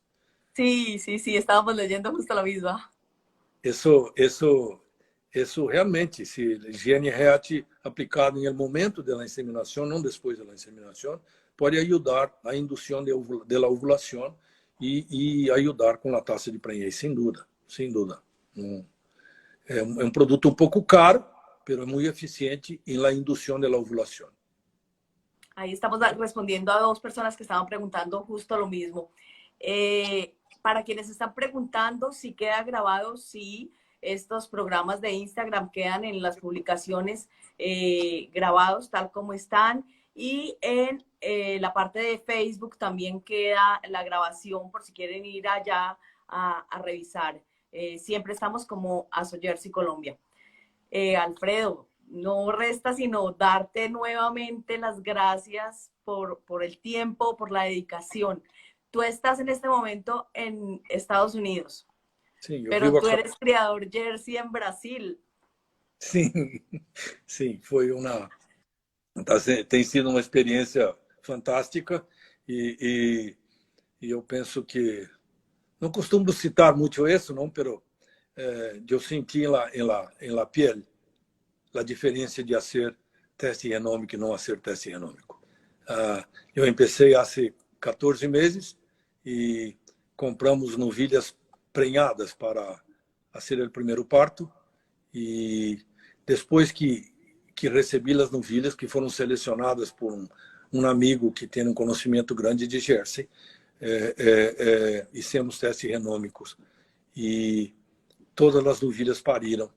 Speaker 6: Sí, estábamos leyendo justo la misma.
Speaker 5: Isso realmente, se GNAT aplicado no momento da inseminação, não depois da inseminação, pode ajudar na indução da ovulação e ajudar com a taxa de preñez, sem dúvida, sem dúvida. É um produto um pouco caro, mas é muito eficiente em la indução da ovulação.
Speaker 6: Ahí estamos respondiendo a 2 personas que estaban preguntando justo lo mismo. Para quienes están preguntando si queda grabado, sí, estos programas de Instagram quedan en las publicaciones grabados tal como están. Y en la parte de Facebook también queda la grabación por si quieren ir allá a revisar. Siempre estamos como AsoJersey Colombia. Alfredo, no resta sino darte nuevamente las gracias por el tiempo, por la dedicación. Tú estás en este momento en Estados Unidos,
Speaker 5: Sim,
Speaker 6: pero tú eres criador Jersey en Brasil.
Speaker 5: Sim, foi tem sido uma experiência fantástica e eu penso que não costumo citar muito isso, não, pero eu senti em la piel a diferença de fazer teste genômico e não fazer teste genômico. Eu comecei há 14 meses e compramos novilhas prenhadas para fazer o primeiro parto e depois que recebi as novilhas que foram selecionadas por um amigo que tem um conhecimento grande de Jersey, hicimos testes genômicos e todas as novilhas pariram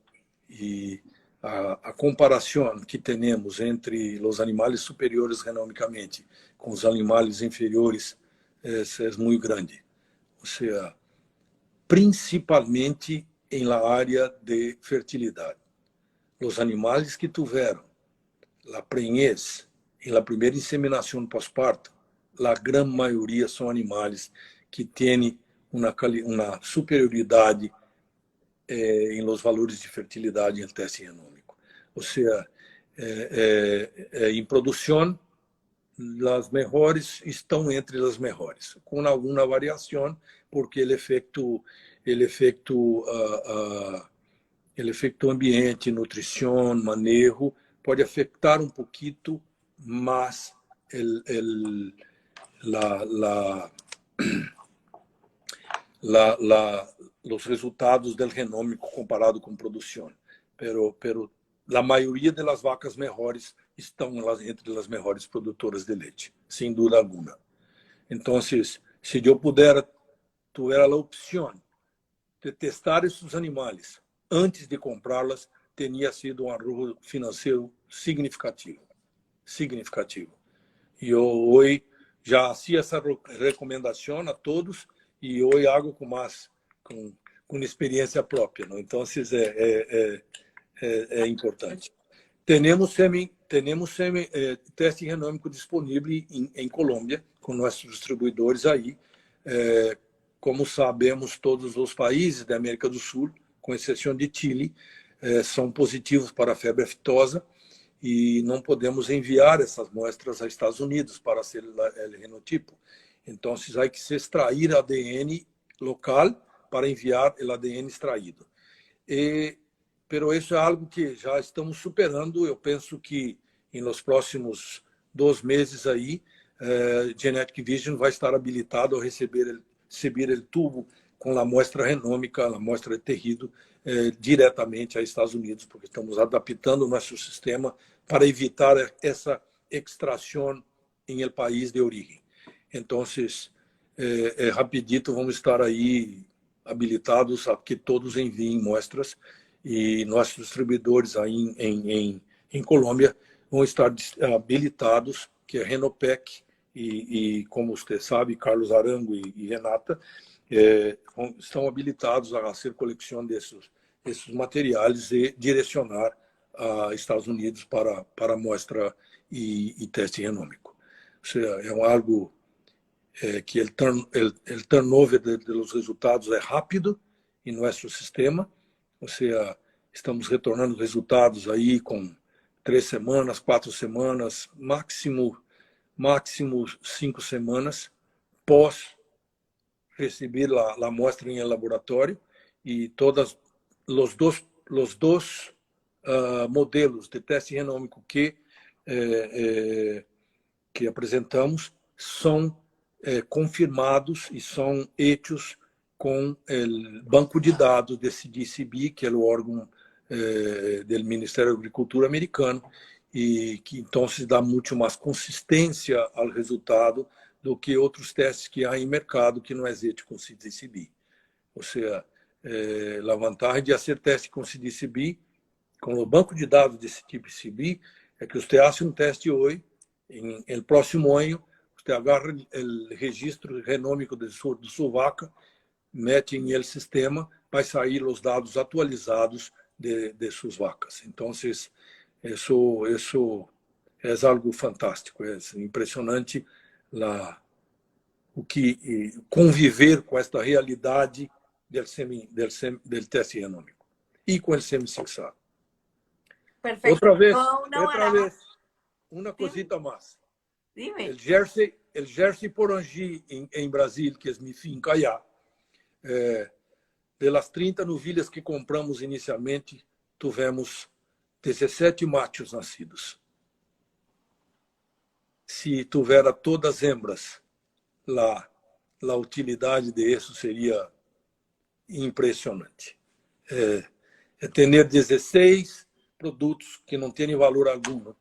Speaker 5: e a comparação que temos entre os animais superiores genomicamente com os animais inferiores é muito grande. Ou seja, principalmente em la área de fertilidade. Os animais que tiveram a preñez em la primeira inseminação pós-parto, a grande maioria são animais que têm uma superioridade em los valores de fertilidade em teste genômico. Ou seja, em produção, Las mejores estão entre as melhores, com alguma variação, porque o efeito ambiente, nutrição, manejo, pode afetar um pouquinho mais os resultados do genômico comparado com produção. Pero a maioria das vacas melhores estão entre as melhores produtoras de leite, sem dúvida alguma. Então, se eu puder, tiver a opção de testar esses animais antes de comprá-las, teria sido um arrojo financeiro significativo. E eu hoje já hacía essa recomendação a todos e hoje hago com experiência própria, não? Então, é importante. Temos teste genômico disponível em Colômbia, com nossos distribuidores aí. Como sabemos, todos os países da América do Sul, com exceção de Chile, são positivos para a febre aftosa e não podemos enviar essas muestras aos Estados Unidos para ser o genotipo. Então, há que se extrair ADN local para enviar o ADN extraído. Pero isso é algo que já estamos superando. Eu penso que nos próximos 2 meses aí, Genetic Vision vai estar habilitado a receber o tubo com a amostra genômica, a amostra de tecido, diretamente aos Estados Unidos, porque estamos adaptando o nosso sistema para evitar essa extração em el país de origem. Então, rapidito vamos estar aí habilitados a que todos enviem amostras e nossos distribuidores aí em Colômbia vão estar habilitados, que é Renopec e como você sabe, Carlos Arango e Renata, estão habilitados a fazer coleção desses materiais e direcionar a Estados Unidos para amostra e teste genômico. Ou seja, é algo que o turnover dos resultados é rápido em nosso sistema. Ou seja, estamos retornando resultados aí com 3 semanas, 4 semanas, máximo 5 semanas pós receber a amostra em laboratório, e todos os dois modelos de teste genômico que apresentamos são confirmados e são feitos com o banco de dados de CDCB, que é o órgão do Ministério da Agricultura americano, e que então se dá muito mais consistência ao resultado do que outros testes que há em mercado que não é feito com CDCB. Ou seja, a vantagem de fazer teste com CDCB, com o banco de dados de CDCB, é que você faz um teste hoje, no próximo ano, você agarra o registro genômico de sua vaca, mete em el sistema, vai sair os dados atualizados de suas vacas. Então, isso é algo fantástico, é impressionante o que conviver com esta realidade do teste genômico e com o semi-sexado.
Speaker 6: Perfecto.
Speaker 5: Outra vez, uma cosita mais.
Speaker 6: Dime.
Speaker 5: El Jersey Porangui em Brasil, que é mi finca allá, de las 30 novilhas que compramos inicialmente, tivemos 17 machos nascidos. Se tivera todas hembras, a utilidade disso seria impressionante. Ter 16 produtos que não têm valor algum,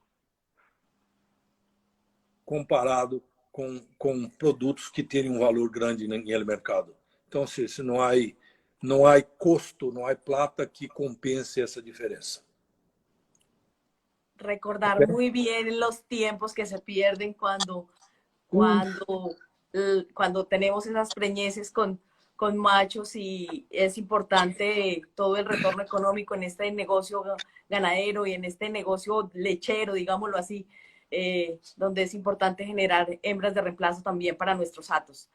Speaker 5: comparado com produtos que têm um valor grande no mercado. Então, se não há custo, não há plata que compense essa diferença.
Speaker 6: Recordar muy bien los tiempos que se pierden cuando tenemos esas preñeces con machos, y es importante todo el retorno económico en este negocio ganadero y en este negocio lechero, digámoslo así, donde es importante generar hembras de reemplazo también para nuestros hatos.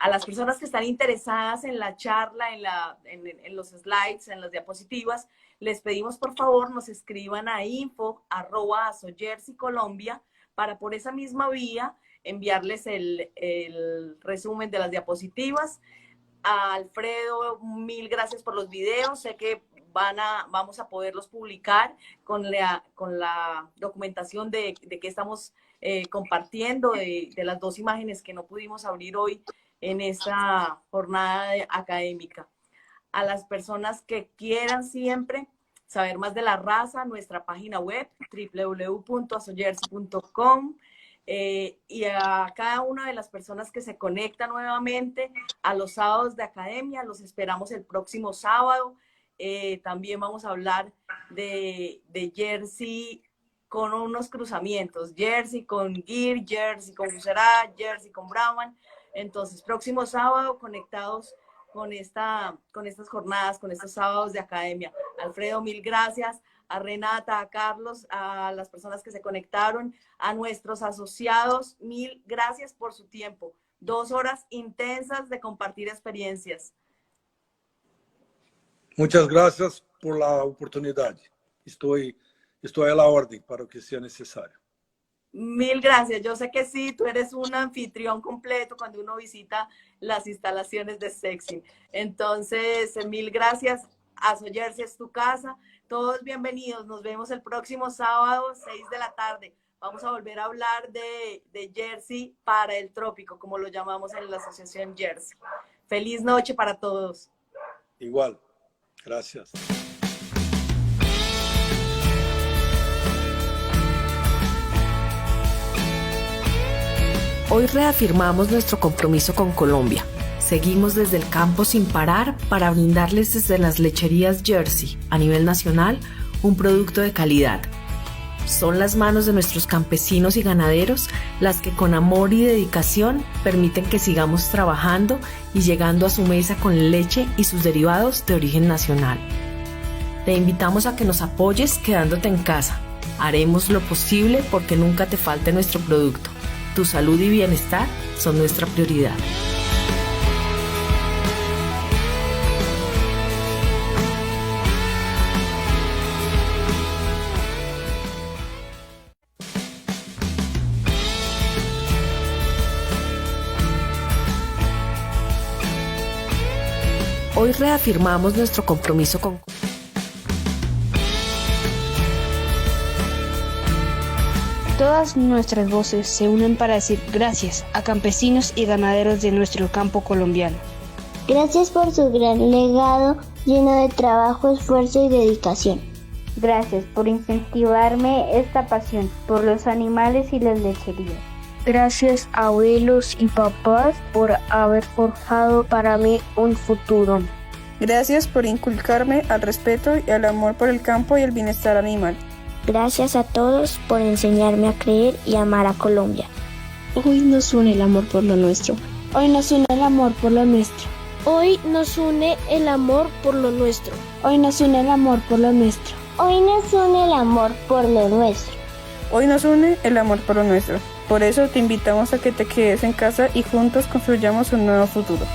Speaker 6: A las personas que están interesadas en la charla, en los slides, en las diapositivas, les pedimos por favor nos escriban a info@asojerseycolombia para por esa misma vía enviarles el resumen de las diapositivas. A Alfredo, mil gracias por los videos. Sé que vamos a poderlos publicar con la documentación de que estamos compartiendo, de las 2 imágenes que no pudimos abrir hoy en esta jornada académica. A las personas que quieran siempre saber más de la raza, nuestra página web www.asojersey.com, y a cada una de las personas que se conectan nuevamente a los sábados de academia, los esperamos el próximo sábado. También vamos a hablar de jersey con unos cruzamientos, jersey con Gear, jersey con Fuserá, jersey con Brahman. Entonces, próximo sábado conectados con estas jornadas, con estos sábados de academia. Alfredo, mil gracias. A Renata, a Carlos, a las personas que se conectaron, a nuestros asociados, mil gracias por su tiempo. 2 horas intensas de compartir experiencias.
Speaker 5: Muchas gracias por la oportunidad. Estoy a la orden para lo que sea necesario.
Speaker 6: Mil gracias. Yo sé que sí, tú eres un anfitrión completo cuando uno visita las instalaciones de Sexin. Entonces, mil gracias. Asojersey es tu casa. Todos bienvenidos. Nos vemos el próximo sábado, 6 de la tarde. Vamos a volver a hablar de jersey para el trópico, como lo llamamos en la Asociación Jersey. Feliz noche para todos.
Speaker 5: Igual. Gracias.
Speaker 1: Hoy reafirmamos nuestro compromiso con Colombia. Seguimos desde el campo sin parar para brindarles desde las lecherías Jersey, a nivel nacional, un producto de calidad. Son las manos de nuestros campesinos y ganaderos las que con amor y dedicación permiten que sigamos trabajando y llegando a su mesa con leche y sus derivados de origen nacional. Te invitamos a que nos apoyes quedándote en casa. Haremos lo posible porque nunca te falte nuestro producto. Tu salud y bienestar son nuestra prioridad. Hoy reafirmamos nuestro compromiso con
Speaker 7: Todas nuestras voces se unen para decir gracias a campesinos y ganaderos de nuestro campo colombiano.
Speaker 8: Gracias por su gran legado lleno de trabajo, esfuerzo y dedicación.
Speaker 9: Gracias por incentivarme esta pasión por los animales y las lecherías.
Speaker 10: Gracias abuelos y papás por haber forjado para mí un futuro.
Speaker 11: Gracias por inculcarme al respeto y al amor por el campo y el bienestar animal.
Speaker 8: Gracias a todos por enseñarme a creer y amar a Colombia.
Speaker 12: Hoy nos une el amor por lo nuestro.
Speaker 13: Hoy nos une el amor por lo nuestro.
Speaker 14: Hoy nos une el amor por lo nuestro.
Speaker 13: Hoy nos une el amor por lo nuestro.
Speaker 8: Hoy nos une el amor por lo nuestro.
Speaker 11: Hoy nos une el amor por lo nuestro. Por eso te invitamos a que te quedes en casa y juntos construyamos un nuevo futuro.